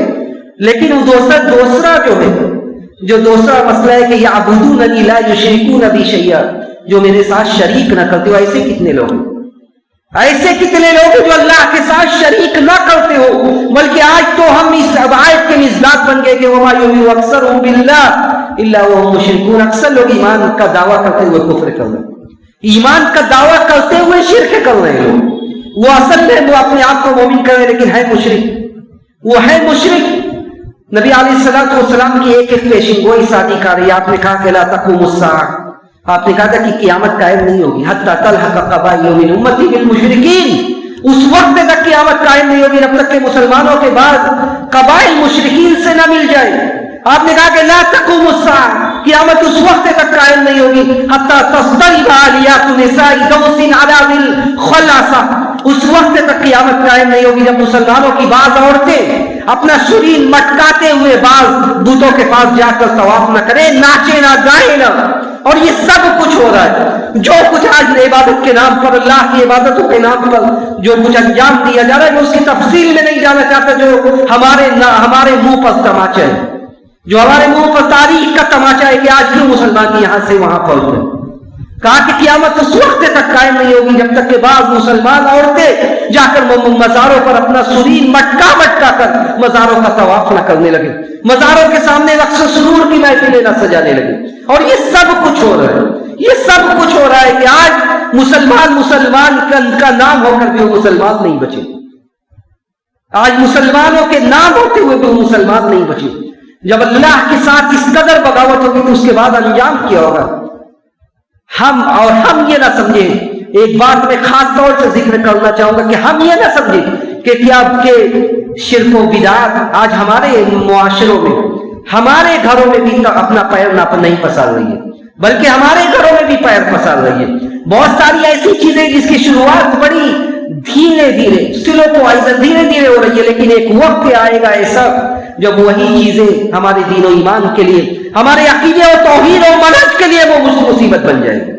لیکن وہ دوسرا مسئلہ ہے کہ یعبدوننی لا یشرکون بی شیئا, جو میرے ساتھ شریک نہ کرتے ہو. ایسے کتنے لوگ ہیں جو اللہ کے ساتھ شریک نہ کرتے ہو, بلکہ آج تو ہم اس آیت کے مصداق بن گئے کہ وما یؤمن اکثرهم باللہ الا وهم مشرکون. اکثر لوگ ایمان کا دعویٰ کرتے ہوئے کفر کر رہے ہیں, ایمان کا دعویٰ کرتے ہوئے شرک کر رہے ہیں. وہ اصل میں وہ اپنے آپ کو مومن کر رہے لیکن ہے مشرک, وہ ہے مشرک. نبی علیہ الصلوۃ والسلام کی ایک پیشن گوئی شادی کر رہی. آپ نے کہا کہ لا تقوم الساعۃ, آپ نے کہا تھا کہ قیامت قائم نہیں ہوگی حتی تلحق قبائل من امتی بالمشرکین, اس وقت تک قیامت قائم نہیں ہوگی جب تک کہ مسلمانوں کے بعد قبائل مشرکین سے نہ مل جائے. آپ نے کہا کہ لا تقوم الساعۃ, قیامت اس وقت تک قائم نہیں ہوگی حتی تضطرب عالیات نساء دوس علی الخلاصہ, اس وقت تک قیامت قائم نہیں ہوگی جب مسلمانوں کی بعض عورتیں اپنا شرین مٹکاتے ہوئے بعض بتوں کے پاس جا کر طواف نہ کریں, ناچے نہ گائے نہ. اور یہ سب کچھ ہو رہا ہے, جو کچھ آج عبادت کے نام پر, اللہ کی عبادتوں کے نام پر جو کچھ انجام دیا جا رہا ہے, میں اس کی تفصیل میں نہیں جانا چاہتا. جو ہمارے منہ پر تماچا ہے, جو ہمارے منہ پر تاریخ کا تماچا ہے کہ آج کیوں مسلمان یہاں سے وہاں پہنچ گئے. کہا کہ قیامت اس وقت تک قائم نہیں ہوگی جب تک کہ بعض مسلمان عورتیں جا کر مزاروں پر اپنا سرین مٹکا کر مزاروں کا طواف نہ کرنے لگے, مزاروں کے سامنے رقص و سرور کی محفلیں نہ سجانے لگے. اور یہ سب کچھ ہو رہا ہے, کہ آج مسلمان کا نام ہو کر بھی وہ مسلمان نہیں بچے. آج مسلمانوں کے نام ہوتے ہوئے بھی وہ مسلمان نہیں بچے. جب اللہ کے ساتھ اس قدر بغاوت ہوگی تو اس کے بعد انجام کیا ہوگا؟ ہم یہ نہ سمجھیں. ایک بات میں خاص طور سے ذکر کرنا چاہوں گا کہ ہم یہ نہ سمجھیں کہ کیا شرک و بدعات آج ہمارے معاشروں میں, ہمارے گھروں میں بھی اپنا پیر نہیں پسار رہی ہے, بلکہ ہمارے گھروں میں بھی پیر پسار رہی ہے. بہت ساری ایسی چیزیں جس کی شروعات بڑی دھیرے سلو کو دھیرے ہو رہی ہے, لیکن ایک وقت آئے گا ایسا جب وہی چیزیں ہمارے دین و ایمان کے لیے, ہمارے عقیدے و توحید و منہج کے لیے وہ مصیبت بن جائے گی.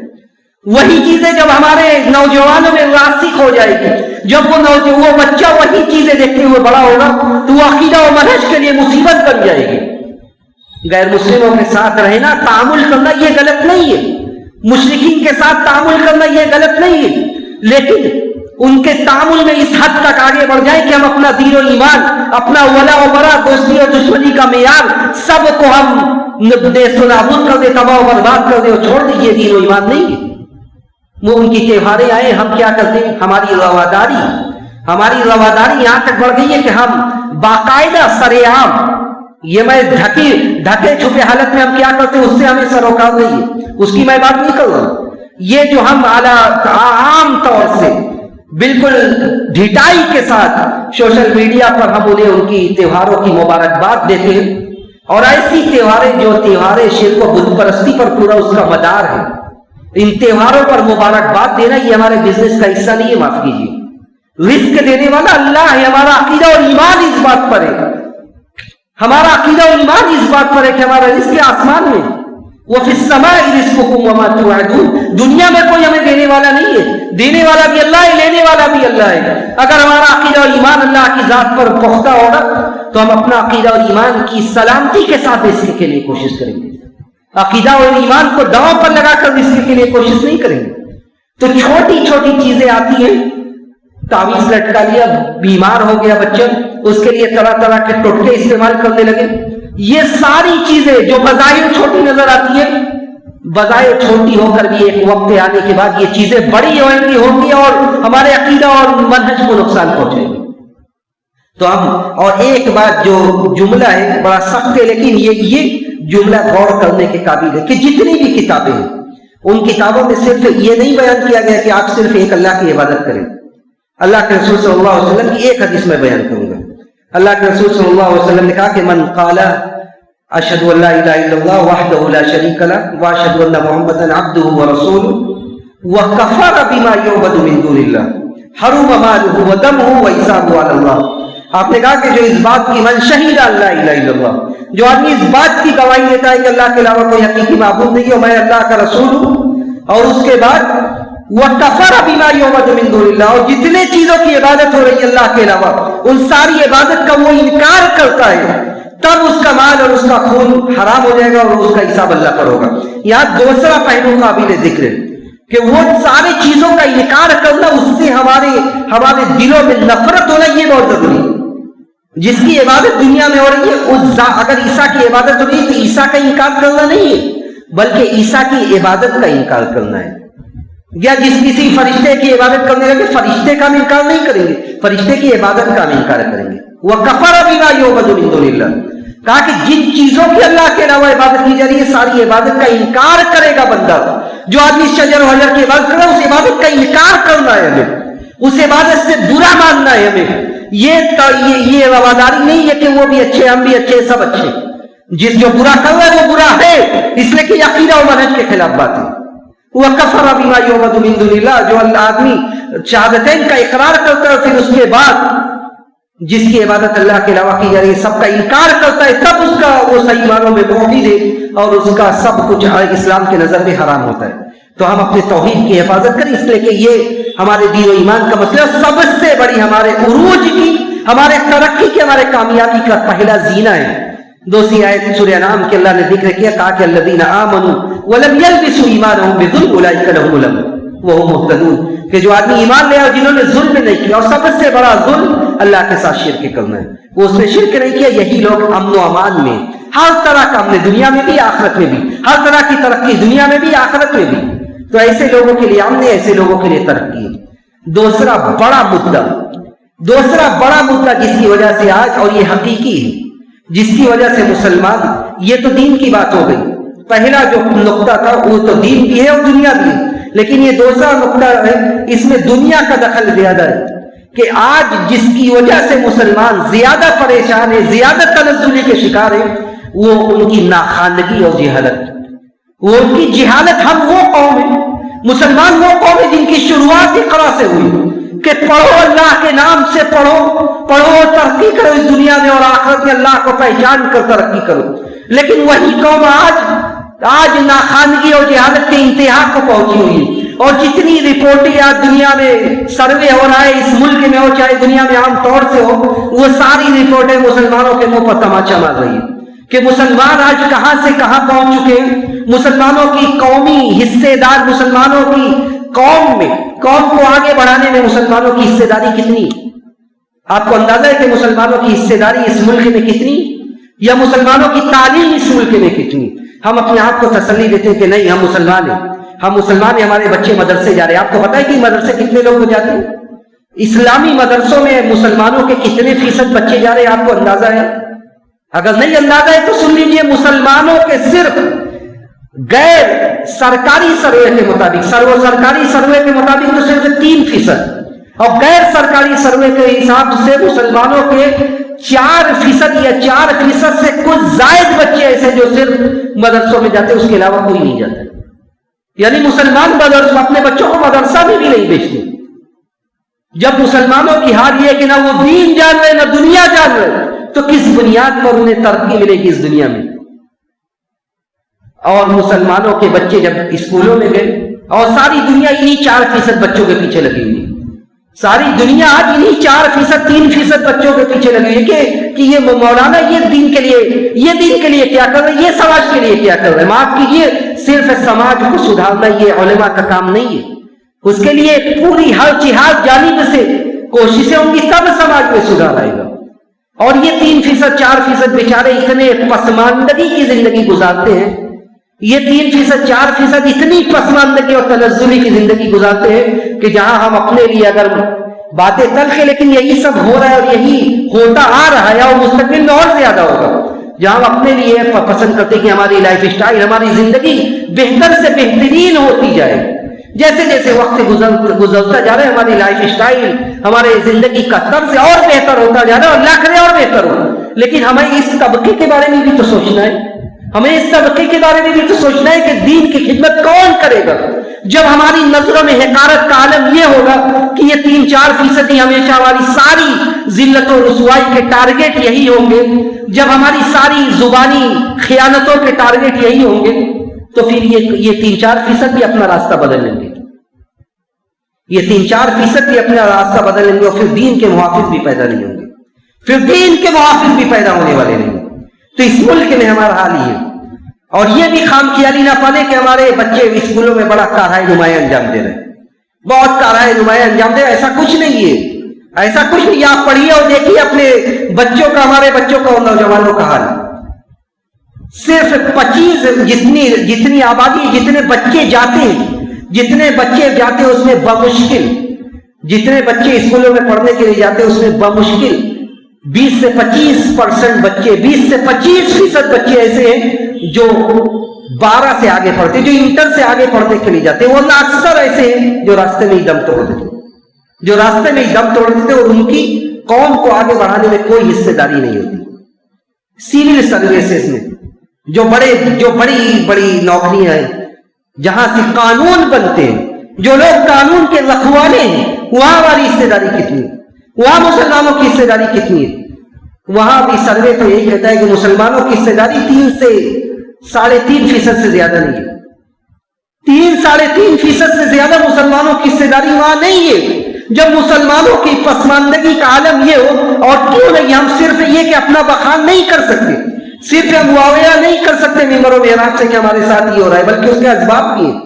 وہی چیزیں جب ہمارے نوجوانوں میں راسخ ہو جائے گی, جب وہ بچہ وہی چیزیں دیکھتے ہوئے بڑا ہوگا تو وہ عقیدہ و منہج کے لیے مصیبت بن جائے گی. غیر مسلموں کے ساتھ رہنا, تعامل کرنا یہ غلط نہیں ہے, مشرکین کے ساتھ تعامل کرنا یہ غلط نہیں ہے, لیکن ان کے تعامل میں اس حد تک آگے بڑھ جائیں کہ ہم اپنا دین و ایمان، اپنا ولا و برا، دوستی اور دشمنی کا معیار سب کو ہم نیست و نابود کر دے، تباہ و برباد کر دے اور چھوڑ دے. یہ دین و ایمان نہیں ہے. وہ ان کی تہواریں آئے، ہم کیا کرتے ہیں؟ ہماری رواداری یہاں تک بڑھ گئی ہے کہ ہم باقاعدہ سرے عام، یہ میں ڈھکے چھپے حالت میں ہم کیا کرتے ہیں اس سے ہمیں سروکار نہیں ہے، اس کی میں بات نہیں کر رہا ہوں. یہ جو ہم عام طور سے بالکل ڈھٹائی کے ساتھ سوشل میڈیا پر ہم انہیں ان کی تہواروں کی مبارکباد دیتے ہیں، اور ایسی تہواریں شرک و بت پرستی پر پورا اس کا مدار ہے. ان تہواروں پر مبارکباد دینا یہ ہمارے بزنس کا حصہ نہیں ہے. معاف کیجیے، رزق دینے والا اللہ ہے. ہمارا عقیدہ اور ایمان اس بات پر ہے، ہمارا عقیدہ اور ایمان اس بات پر ہے کہ ہمارا رزق آسمان میں، وَفِي السَّمَاءِ رِزْقُكُمْ وَمَا تُوعَدُونَ. دنیا میں کوئی ہمیں دینے والا نہیں ہے، دینے والا بھی اللہ ہے، لینے والا بھی اللہ ہے. اگر ہمارا عقیدہ اور ایمان اللہ کی ذات پر پختہ ہوگا تو ہم اپنا عقیدہ اور ایمان کی سلامتی کے ساتھ رزق کے لیے کوشش کریں گے. عقیدہ اور ایمان کو داؤں پر لگا کر رزق کے لیے کوشش نہیں کریں گے. تو چھوٹی چھوٹی چیزیں آتی ہیں، تعویذ لٹکا لیا، بیمار ہو گیا بچہ، اس کے لیے طرح طرح کے ٹوٹکے استعمال کرنے لگے. یہ ساری چیزیں جو بظاہر چھوٹی نظر آتی ہیں، بظاہر چھوٹی ہو کر بھی ایک وقت آنے کے بعد یہ چیزیں بڑی ہوگی اور ہمارے عقیدہ اور منہج کو نقصان پہنچے گی. تو ہم اور ایک بات جو جملہ ہے بڑا سخت ہے، لیکن یہ جملہ غور کرنے کے قابل ہے کہ جتنی بھی کتابیں ہیں ان کتابوں میں صرف یہ نہیں بیان کیا گیا کہ آپ صرف ایک اللہ کی عبادت کریں. اللہ کے رسول صلی اللہ علیہ وسلم کی ایک حدیث میں بیان کروں گا. اللہ کے رسول صلی اللہ علیہ وسلم نے کہا کہ من قال اشہد ان لا الہ الا اللہ وحدہ لا شریک لہ واشہد ان محمدا عبدہ ورسولہ وکفر بما یعبد من دون اللہ حرم مالہ ودمہ وحسابہ علی اللہ. آپ نے کہا کہ جو اس بات کی من شہید اللہ الہ الا اللہ، جو آدمی اس بات کی گواہی دیتا ہے کہ اللہ کے علاوہ کوئی حقیقی معبود نہیں ہے، میں اللہ کا رسول ہوں، اور اس کے بعد وَكَفَرَ بِمَا يُعْبَدُ مِن دُونِ اللَّهِ، اور جتنے چیزوں کی عبادت ہو رہی ہے اللہ کے علاوہ ان ساری عبادت کا وہ انکار کرتا ہے، تب اس کا مال اور اس کا خون حرام ہو جائے گا اور اس کا حساب اللہ پر ہوگا. یہاں دوسرا پہلو قابل ذکر ہے کہ وہ ساری چیزوں کا انکار کرنا، اس سے ہمارے دلوں میں نفرت ہونا یہ بہت ضروری ہے. جس کی عبادت دنیا میں ہو رہی ہے، اگر عیسیٰ کی عبادت ہو رہی ہے تو عیسیٰ کا انکار کرنا نہیں ہے بلکہ عیسیٰ کی عبادت کا انکار کرنا ہے. یا جس کسی فرشتے کی عبادت کرنے لگے، فرشتے کا ہم انکار نہیں کریں گے، فرشتے کی عبادت کا ہم انکار کریں گے. وَكَفَرَ بِمَا يُعْبَدُ مِن دُونِ اللَّهِ، کہا کہ جن چیزوں کی اللہ کے علاوہ عبادت کی جا رہی ہے ساری عبادت کا انکار کرے گا بندہ. جو آدمی شجر و حجر کی عبادت کر رہا ہے اس عبادت کا انکار کرنا ہے ہمیں، اس عبادت سے برا ماننا ہے ہمیں. یہ رواداری نہیں ہے کہ وہ بھی اچھے ہم بھی اچھے سب اچھے. جو برا کر رہا ہے وہ برا ہے، اس لیے کہ عقیدہ و منہج کے خلاف بات ہے. وَكَفَرَ بِمَا يُعْبَدُ مِن دُونِ اللَّهِ، جو اللہ آدمی شہادتین کا اقرار کرتا ہے پھر اس کے بعد جس کی عبادت اللہ کے علاوہ کی جا رہی ہے سب کا انکار کرتا ہے، تب اس کا وہ صحیح معنوں میں موحد ہے اور اس کا سب کچھ اسلام کے نظر میں حرام ہوتا ہے. تو ہم اپنے توحید کی حفاظت کریں، اس لیے کہ یہ ہمارے دین و ایمان کا مسئلہ سب سے بڑی ہمارے عروج کی، ہمارے ترقی کی، ہمارے کامیابی کا پہلا زینہ ہے. دوسری آیت سورہ انعام کے اللہ نے ذکر کیا، کہا کہ الذین آمنوا ولم یلبسوا ایمانهم بظلم اولئک لهم الامن وهم مهتدون، کہ جو آدمی ایمان لے اور جنہوں نے ظلم نہیں کیا، اور سب سے بڑا ظلم اللہ کے ساتھ شرک کرنا ہے، وہ اس نے شرک نہیں کیا، یہی لوگ امن و امان میں، ہر طرح کا امن دنیا میں بھی آخرت میں بھی، ہر طرح کی ترقی دنیا میں بھی آخرت میں بھی. تو ایسے لوگوں کے لیے امن ہے، ایسے لوگوں کے لیے ترقی ہے. دوسرا بڑا مدعا جس کی وجہ سے آج، اور یہ حقیقی ہے، جس کی وجہ سے مسلمان، یہ تو دین کی بات ہو گئی، پہلا جو نقطہ تھا وہ تو دین بھی ہے اور دنیا بھی ہے، لیکن یہ دوسرا نقطہ ہے، اس میں دنیا کا دخل زیادہ ہے کہ آج جس کی وجہ سے مسلمان زیادہ پریشان ہے، زیادہ تنزلی کے شکار ہے، وہ ان کی ناخواندگی اور جہالت. وہ ان کی جہالت. ہم وہ قوم ہیں، مسلمان وہ قوم ہے جن کی شروعات اقرا سے ہوئی کہ پڑھو، اللہ کے نام سے پڑھو، ترقی کرو اس دنیا میں اور آخرت میں اللہ کو پہچان کر ترقی کرو. لیکن وہی قوم آج ناخواندگی اور جہالت کے انتہا کو پہنچی ہوئی، اور جتنی رپورٹیں آج دنیا میں سروے ہو رہا ہے، اس ملک میں ہو چاہے دنیا میں عام طور سے ہو، وہ ساری رپورٹیں مسلمانوں کے منہ پر تماچا مار رہی ہے کہ مسلمان آج کہاں سے کہاں پہنچ چکے ہیں. مسلمانوں کی قومی حصے دار، مسلمانوں کی قوم میں قوم کو آگے بڑھانے میں مسلمانوں کی حصے داری کتنی؟ آپ کو اندازہ ہے کہ مسلمانوں کی حصے داری اس ملک میں کتنی، یا مسلمانوں کی تعلیم اس ملک میں کتنی؟ ہم اپنے آپ کو تسلی دیتے ہیں کہ نہیں ہم مسلمان ہیں، ہم مسلمان ہیں، ہمارے بچے مدرسے جا رہے ہیں۔ آپ کو پتا ہے کہ مدرسے کتنے لوگ جاتے ہیں؟ اسلامی مدرسوں میں مسلمانوں کے کتنے فیصد بچے جا رہے ہیں آپ کو اندازہ ہے؟ اگر نہیں اندازہ ہے تو سن لیجئے، مسلمانوں کے صرف غیر سرکاری سروے کے مطابق، سرکاری سروے کے مطابق تو صرف 3%، اور غیر سرکاری سروے کے حساب سے مسلمانوں کے 4% یا 4% سے کچھ زائد بچے ایسے جو صرف مدرسوں میں جاتے، اس کے علاوہ کوئی نہیں جاتا۔ یعنی مسلمان مدرسہ اپنے بچوں کو مدرسہ میں بھی نہیں بھیجتے۔ جب مسلمانوں کی حال یہ ہے کہ نہ وہ دین جان رہے نہ دنیا جان رہے، تو کس بنیاد پر انہیں ترقی ملے گی اس دنیا میں؟ اور مسلمانوں کے بچے جب اسکولوں میں گئے، اور ساری دنیا انہی 4% بچوں کے پیچھے لگی ہوئی، ساری دنیا آج انہی 4%، 3% بچوں کے پیچھے لگی ہوئی کہ یہ مولانا یہ دین کے لیے کیا کر رہے، یہ سماج کے لیے کیا کر رہے۔ معاف کیجیے، صرف سماج کو سدھارنا یہ علماء کا کام نہیں ہے، اس کے لیے پوری ہر جہاد جانب سے کوششیں ہوں گی تب سماج میں سدھار آئے گا۔ اور یہ 3%، 4% بیچارے اتنے پسماندگی کی زندگی گزارتے ہیں، یہ 3%، 4% اتنی پسماندگی اور تنزلی کی زندگی گزارتے ہیں کہ جہاں ہم اپنے لیے اگر باتیں تلخ ہے لیکن یہی سب ہو رہا ہے اور یہی ہوتا آ رہا ہے اور مستقبل میں اور زیادہ ہوگا، جہاں ہم اپنے لیے پسند کرتے کہ ہماری لائف سٹائل، ہماری زندگی بہتر سے بہترین ہوتی جائے۔ جیسے جیسے وقت گزرتا جا رہا ہے ہماری لائف سٹائل، ہمارے زندگی کا طرز اور بہتر ہوتا جا رہا ہے، اور اللہ کرے اور بہتر ہو، لیکن ہمیں اس طبقے کے بارے میں بھی تو سوچنا ہے، ہمیں اس طبقے کے بارے میں بھی تو سوچنا ہے کہ دین کی خدمت کون کرے گا؟ جب ہماری نظروں میں حقارت کا عالم یہ ہوگا کہ یہ 3-4% ہی ہمیشہ ہماری ساری ذلت و رسوائی کے ٹارگٹ یہی ہوں گے، جب ہماری ساری زبانی خیانتوں کے ٹارگٹ یہی ہوں گے، تو پھر یہ 3-4% بھی اپنا راستہ بدل لیں گے، یہ 3-4% بھی اپنا راستہ بدل لیں گے، اور پھر دین کے محافظ بھی پیدا نہیں ہوں گے، پھر دین کے محافظ بھی پیدا ہونے والے نہیں۔ تو اس ملک میں ہمارا حال ہی ہے، اور یہ بھی خام خیالی نہ پالے کہ ہمارے بچے اسکولوں میں بڑا کارہائے نمایاں انجام دے رہے ہیں، بہت کارہائے نمایاں انجام دے رہے، ایسا کچھ نہیں ہے، ایسا کچھ نہیں۔ آپ پڑھیے اور دیکھیے اپنے بچوں کا، ہمارے بچوں کا اور نوجوانوں کا حال۔ صرف 25 جتنی آبادی، جتنے بچے جاتے ہیں اس میں بمشکل، جتنے بچے اسکولوں میں پڑھنے کے لیے جاتے ہیں اس میں بمشکل 20 سے 25% بچے، 20 سے 25% بچے ایسے ہیں جو 12 سے آگے پڑھتے، جو انٹر سے آگے پڑھنے کے لیے جاتے ہیں، ورنہ اکثر ایسے ہیں جو راستے میں ہی دم توڑ دیتے، اور ان کی قوم کو آگے بڑھانے میں کوئی حصے داری نہیں ہوتی۔ سیول سروسز میں جو بڑی بڑی نوکریاں ہیں، جہاں سے قانون بنتے ہیں، جو لوگ قانون کے رکھوانے ہیں، وہاں ہماری حصے داری کتنی ہے؟ وہاں مسلمانوں کی حصے داری کتنی ہے؟ وہاں بھی سروے تو یہی کہتا ہے کہ مسلمانوں کی حصے داری 3 سے 3.5% سے زیادہ نہیں ہے، 3-3.5% سے زیادہ مسلمانوں کی حصے داری وہاں نہیں ہے۔ جب مسلمانوں کی پسماندگی کا عالم یہ ہو، اور کیوں نہیں، ہم صرف یہ کہ اپنا بخان نہیں کر سکتے، صرف ہم معاویہ نہیں کر سکتے ممبر و محراب سے کہ ہمارے ساتھ یہ ہو رہا ہے، بلکہ اس کے اسباب بھی ہیں۔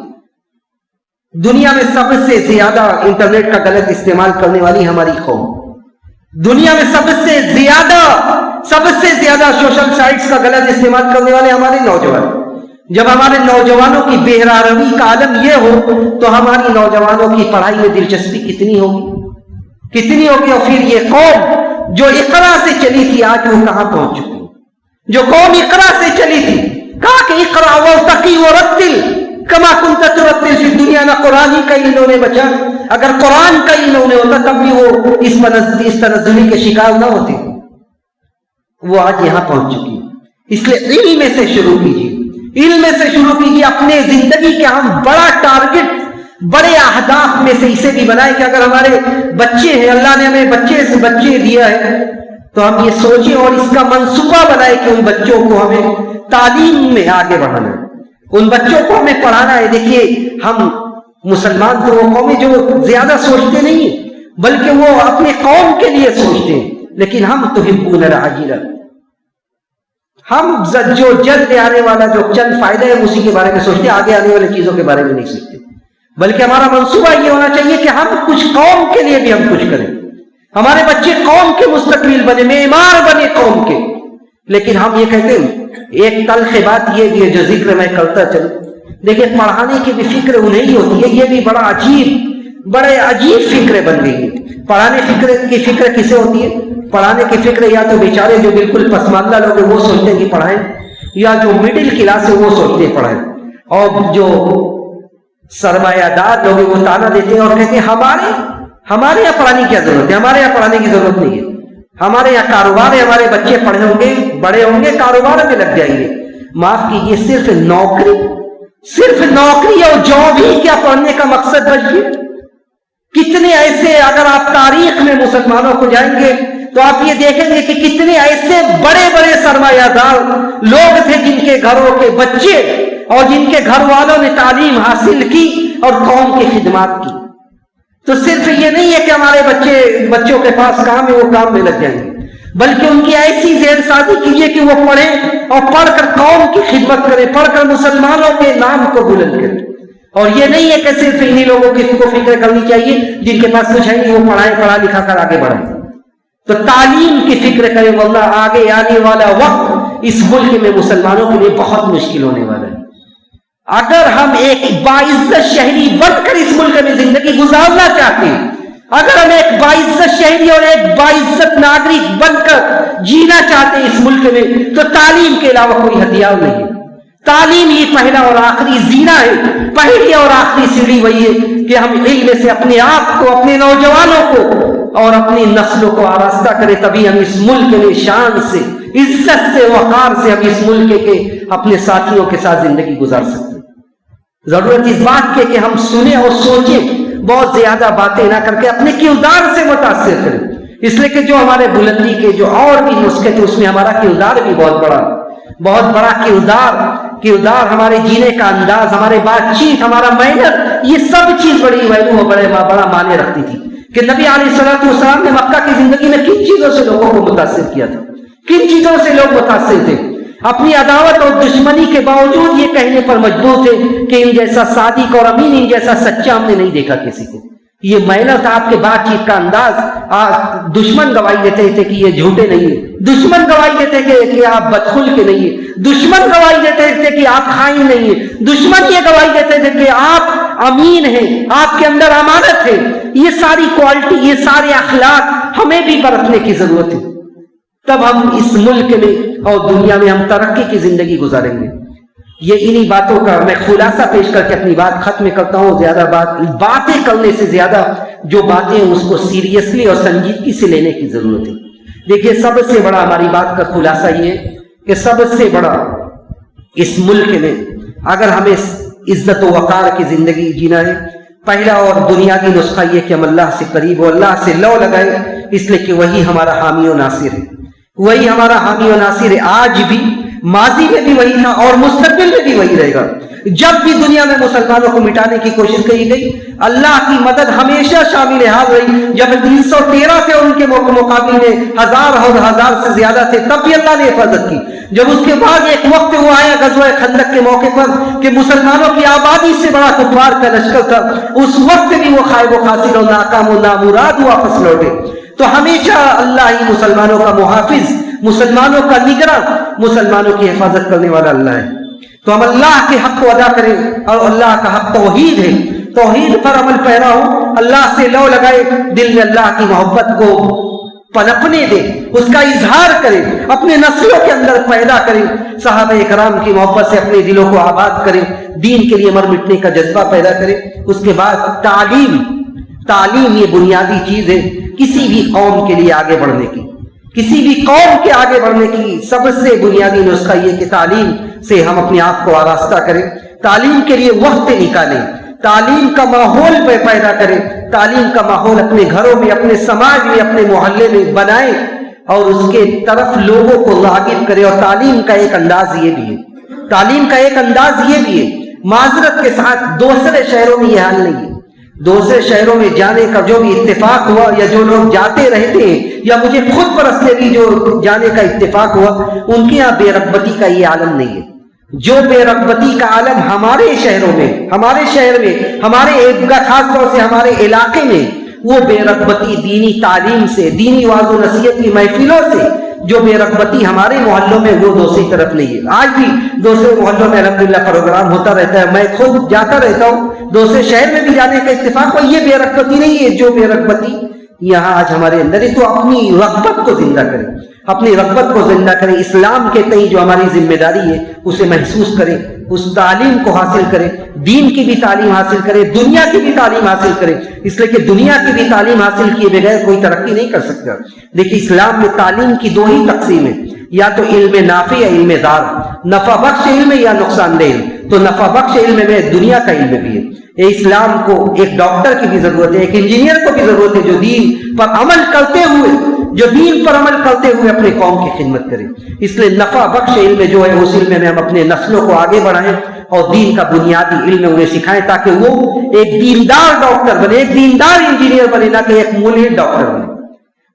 دنیا میں سب سے زیادہ انٹرنیٹ کا غلط استعمال کرنے والی ہماری قوم، دنیا میں سب سے زیادہ سوشل سائٹس کا غلط استعمال کرنے والے ہمارے نوجوان۔ جب ہمارے نوجوانوں کی بہراروی کا عالم یہ ہو تو ہماری نوجوانوں کی پڑھائی میں دلچسپی کتنی ہوگی، اور پھر یہ قوم جو اقرا سے چلی تھی آج وہ کہاں پہنچ چکی؟ جو قوم اقرا سے چلی تھی، کہا کہ اقرا وارتقی ورتل کما کنت ترتل فی الدنیا، نہ قرآن ہی کا علم انہیں بچا، اگر قرآن کا علم انہیں ہوتا تب بھی وہ اس تنزلی کے شکار نہ ہوتے، وہ آج یہاں پہنچ چکی۔ اس لیے علم سے شروع کیجیے، اپنے زندگی کے ہم بڑا ٹارگٹ، بڑے اہداف میں سے اسے بھی بنائے کہ اگر ہمارے بچے ہیں، اللہ نے ہمیں بچے دیا ہے، تو ہم یہ سوچیں اور اس کا منصوبہ بنائے کہ ان بچوں کو ہمیں تعلیم میں آگے بڑھانا ہے، ان بچوں کو ہمیں پڑھانا ہے۔ دیکھیے ہم مسلمان تو وہ قوم جو زیادہ سوچتے نہیں ہیں، بلکہ وہ اپنے قوم کے لیے سوچتے ہیں، لیکن ہم تحبون العاجلہ، ہم جو جلد آنے والا جو چند فائدہ ہے اسی کے بارے میں سوچتے ہیں، آگے آنے والی چیزوں کے بارے میں نہیں سوچتے۔ بلکہ ہمارا منصوبہ یہ ہونا چاہیے کہ ہم کچھ قوم کے لیے بھی ہم کچھ کریں، ہمارے بچے قوم کے مستقبل بنے، معمار بنے قوم کے۔ لیکن ہم یہ کہتے ہیں، ایک تلخ بات یہ بھی ہے جو ذکر میں کرتا چلوں، دیکھیں پڑھانے کی بھی فکر انہیں ہی ہوتی ہے، یہ بھی بڑے عجیب فکریں بن گئی ہیں۔ پڑھانے کی فکر کسے ہوتی ہے؟ پڑھانے کی فکر یا تو بیچارے جو بالکل پسماندہ لوگ ہیں وہ سوچتے ہیں کہ پڑھائیں، یا جو مڈل کلاس ہے وہ سوچتے ہیں پڑھائیں، اور جو سرمایہ دار لوگ ہیں وہ تانا دیتے ہیں اور کہتے ہیں ہمارے یہاں پڑھانے کی کیا ضرورت ہے، ہمارے یہاں پڑھانے کی ضرورت نہیں ہے، ہمارے یہاں کاروبار ہے، ہمارے بچے پڑھے ہوں گے، بڑے ہوں گے، کاروبار میں لگ جائیں گے۔ معاف کیجیے، صرف نوکری اور جاب ہی کیا پڑھنے کا مقصد بچ گیا؟ کتنے ایسے، اگر آپ تاریخ میں مسلمانوں کو جائیں گے تو آپ یہ دیکھیں گے کہ کتنے ایسے بڑے بڑے سرمایہ دار لوگ تھے جن کے گھروں کے بچے اور جن کے گھر والوں نے تعلیم حاصل کی اور قوم کی خدمات کی۔ تو صرف یہ نہیں ہے کہ ہمارے بچوں کے پاس کام ہے وہ کام میں لگ جائیں گے، بلکہ ان کی ایسی ذہن سازی کیجیے کہ وہ پڑھیں اور پڑھ کر قوم کی خدمت کریں، پڑھ کر مسلمانوں کے نام کو بلند کریں۔ اور یہ نہیں ہے کہ صرف انہی لوگوں کی کو فکر کرنی چاہیے جن کے پاس کچھ ہے نہیں، وہ پڑھا لکھا کر آگے بڑھیں۔ تو تعلیم کی فکر کریں، واللہ آگے آنے والا وقت اس ملک میں مسلمانوں کے لیے بہت مشکل ہونے والا ہے۔ اگر ہم ایک باعزت شہری بن کر اس ملک میں زندگی گزارنا چاہتے ہیں، اگر ہم ایک باعزت شہری اور ایک باعزت ناگرک بن کر جینا چاہتے ہیں اس ملک میں، تو تعلیم کے علاوہ کوئی ہتھیار نہیں ہے۔ تعلیم ہی پہلا اور آخری زینہ ہے، پہلی اور آخری سیڑھی وہی ہے کہ ہم علم سے اپنے آپ کو، اپنے نوجوانوں کو اور اپنی نسلوں کو آراستہ کریں، تبھی ہم اس ملک میں شان سے، عزت سے، وقار سے ہم اس ملک کے اپنے ساتھیوں کے ساتھ زندگی گزار سکتے ہیں۔ ضرورت اس بات کی کہ ہم سنیں اور سوچیں، بہت زیادہ باتیں نہ کر کے اپنے کردار سے متاثر کریں، اس لیے کہ جو ہمارے بلندی کے جو اور بھی نسخے تھے اس میں ہمارا کردار بھی بہت بڑا کردار، ہمارے جینے کا انداز، ہمارے بات چیت، ہمارا مینر، یہ سب چیز بڑی ویلو اور بڑا معنی رکھتی تھی کہ نبی علیہ الصلوۃ والسلام نے مکہ کی زندگی میں کن چیزوں سے لوگوں کو متاثر کیا تھا، کن چیزوں سے لوگ متاثر تھے۔ اپنی عداوت اور دشمنی کے باوجود یہ کہنے پر مجبور تھے کہ ان جیسا صادق اور امین، ان جیسا سچا ہم نے نہیں دیکھا کسی کو۔ یہ مینر تھا آپ کے بات چیت کا انداز۔ دشمن گواہی دیتے تھے کہ یہ جھوٹے نہیں ہیں، دشمن گواہی دیتے تھے کہ آپ بدخل کے نہیں ہیں، دشمن گواہی دیتے تھے کہ آپ خائن نہیں ہیں، دشمن یہ گواہی دیتے تھے کہ آپ امین ہیں، آپ کے اندر امانت ہے۔ یہ ساری کوالٹی، یہ سارے اخلاق ہمیں بھی برتنے کی ضرورت ہے، تب ہم اس ملک میں اور دنیا میں ہم ترقی کی زندگی گزاریں گے۔ یہ انہی باتوں کا میں خلاصہ پیش کر کے اپنی بات ختم کرتا ہوں۔ زیادہ باتیں کرنے سے زیادہ جو باتیں ہیں اس کو سیریسلی اور سنجیدگی سے لینے کی ضرورت ہے۔ دیکھیے، سب سے بڑا ہماری بات کا خلاصہ یہ ہے کہ سب سے بڑا اس ملک میں اگر ہمیں عزت و وقار کی زندگی جینا ہے، پہلا اور بنیادی نسخہ یہ کہ ہم اللہ سے قریب ہو، اللہ سے لو لگائے، اس لیے کہ وہی ہمارا حامی و ناصر ہے، وہی ہمارا حامی و ناصر ہے۔ آج بھی، ماضی میں بھی وہی تھا اور مستقبل میں بھی وہی رہے گا۔ جب بھی دنیا میں مسلمانوں کو مٹانے کی کوشش کی گئی، اللہ کی مدد ہمیشہ شامل حال رہی۔ جب 313 تھے ان کے مقابل میں 1000 اور 1000 سے زیادہ تھے، تب بھی اللہ نے حفاظت کی۔ جب اس کے بعد ایک وقت وہ آیا غزوہ خندق کے موقع پر کہ مسلمانوں کی آبادی سے بڑا کفار کا لشکر تھا، اس وقت بھی وہ خائب و خاسر و ناکام و نامراد واپس لوٹے۔ تو ہمیشہ اللہ ہی مسلمانوں کا محافظ، مسلمانوں کا نگراں، مسلمانوں کی حفاظت کرنے والا اللہ ہے۔ تو ہم اللہ کے حق کو ادا کریں، اور اللہ کا حق توحید ہے، توحید پر عمل پیرا ہو، اللہ سے لو لگائے، دل میں اللہ کی محبت کو پنپنے دے، اس کا اظہار کرے، اپنے نسلوں کے اندر پیدا کرے، صحابہ کرام کی محبت سے اپنے دلوں کو آباد کرے، دین کے لیے مر مٹنے کا جذبہ پیدا کرے۔ اس کے بعد تعلیم یہ بنیادی چیز ہے کسی بھی قوم کے لیے آگے بڑھنے کی، کسی بھی قوم کے آگے بڑھنے کی سب سے بنیادی نسخہ یہ کہ تعلیم سے ہم اپنے آپ کو آراستہ کریں، تعلیم کے لیے وقت نکالیں، تعلیم کا ماحول پیدا کریں، تعلیم کا ماحول اپنے گھروں میں، اپنے سماج میں، اپنے محلے میں بنائیں اور اس کے طرف لوگوں کو راغب کریں۔ اور تعلیم کا ایک انداز یہ بھی ہے، معذرت کے ساتھ دوسرے شہروں میں یہ حال نہیں ہے۔ دوسرے شہروں میں جانے کا جو بھی اتفاق ہوا، یا جو لوگ جاتے رہتے ہیں، یا مجھے خود پرسنلی جو جانے کا اتفاق ہوا، ان کے یہاں بے رغبتی کا یہ عالم نہیں ہے۔ جو بے رغبتی کا عالم ہمارے شہروں میں، ہمارے شہر میں، ہمارے خاص طور سے ہمارے علاقے میں، وہ بے رغبتی دینی تعلیم سے، دینی واعظ و نصیحت کی محفلوں سے جو بے رغبتی ہمارے محلوں میں، وہ دوسری طرف نہیں ہے۔ آج بھی دوسرے محلوں میں الحمدللہ پروگرام ہوتا رہتا ہے، میں خود جاتا رہتا ہوں، دوسرے شہر میں بھی جانے کا اتفاق ہو۔ یہ بے رغبتی نہیں ہے جو بے رغبتی یہاں آج ہمارے اندر ہے۔ تو اپنی رغبت کو زندہ کریں، اپنی رغبت کو زندہ کریں، اسلام کے تئیں جو ہماری ذمہ داری ہے اسے محسوس کریں، اس تعلیم کو حاصل کریں، دین کی بھی تعلیم حاصل کریں، دنیا کی بھی تعلیم حاصل کریں، اس لیے کہ دنیا کی بھی تعلیم حاصل کیے بغیر کوئی ترقی نہیں کر سکتا۔ دیکھیے اسلام میں تعلیم کی دو ہی تقسیم ہے، یا تو علم نافع یا علم دار، نفع بخش علم یا نقصان دہ علم۔ تو نفع بخش علم میں دنیا کا علم بھی ہے۔ اسلام کو ایک ڈاکٹر کی بھی ضرورت ہے، ایک انجینئر کو بھی ضرورت ہے، جو دین پر عمل کرتے ہوئے اپنے قوم کی خدمت کرے۔ اس لیے نفع بخش علم جو ہے اس علم میں ہم اپنے نسلوں کو آگے بڑھائیں اور دین کا بنیادی علم انہیں سکھائیں، تاکہ وہ ایک دیندار ڈاکٹر بنے، ایک دیندار انجینئر بنے، نہ کہ ایک ملحد ڈاکٹر بنے۔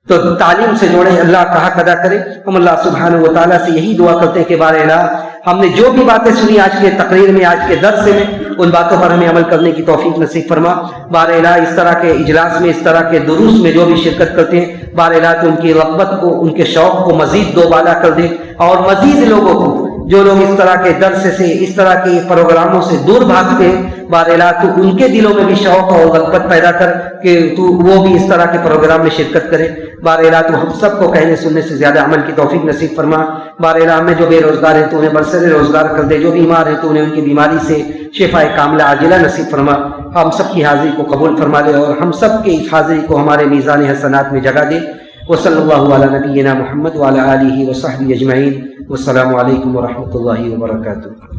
تو تعلیم سے جوڑیں، اللہ کا حق ادا کریں۔ ہم اللہ سبحانہ و تعالیٰ سے یہی دعا کرتے ہیں کہ بار الہ ہم نے جو بھی باتیں سنی آج کے تقریر میں، آج کے درس میں، ان باتوں پر ہمیں عمل کرنے کی توفیق نصیب فرما۔ بار الہ اس طرح کے اجلاس میں، اس طرح کے دروس میں جو بھی شرکت کرتے ہیں، بار الہ تو ان کی رغبت کو، ان کے شوق کو مزید دوبالا کر دے، اور مزید لوگوں کو، جو لوگ اس طرح کے درس سے، اس طرح کے پروگراموں سے دور بھاگتے ہیں، بار الہ تو ان کے دلوں میں بھی شوق اور رغبت پیدا کر کہ تو وہ بھی اس طرح کے پروگرام میں شرکت کرے۔ بار الہ تو ہم سب کو کہنے سننے سے زیادہ عمل کی توفیق نصیب فرما۔ بار الہ ہمیں جو بے روزگار ہیں تو انہیں برسر روزگار کر دے، جو بیمار ہیں تو انہیں ان کی بیماری سے شفاء کاملہ عاجلہ نصیب فرما۔ ہم سب کی حاضری کو قبول فرما لے، اور ہم سب کی اس حاضری کو ہمارے میزان حسنات میں جگہ دے۔ وصلی اللہ علی نبینا محمد وعلی آلہ وصحبہ اجمعین۔ والسلام علیکم ورحمۃ اللہ وبرکاتہ۔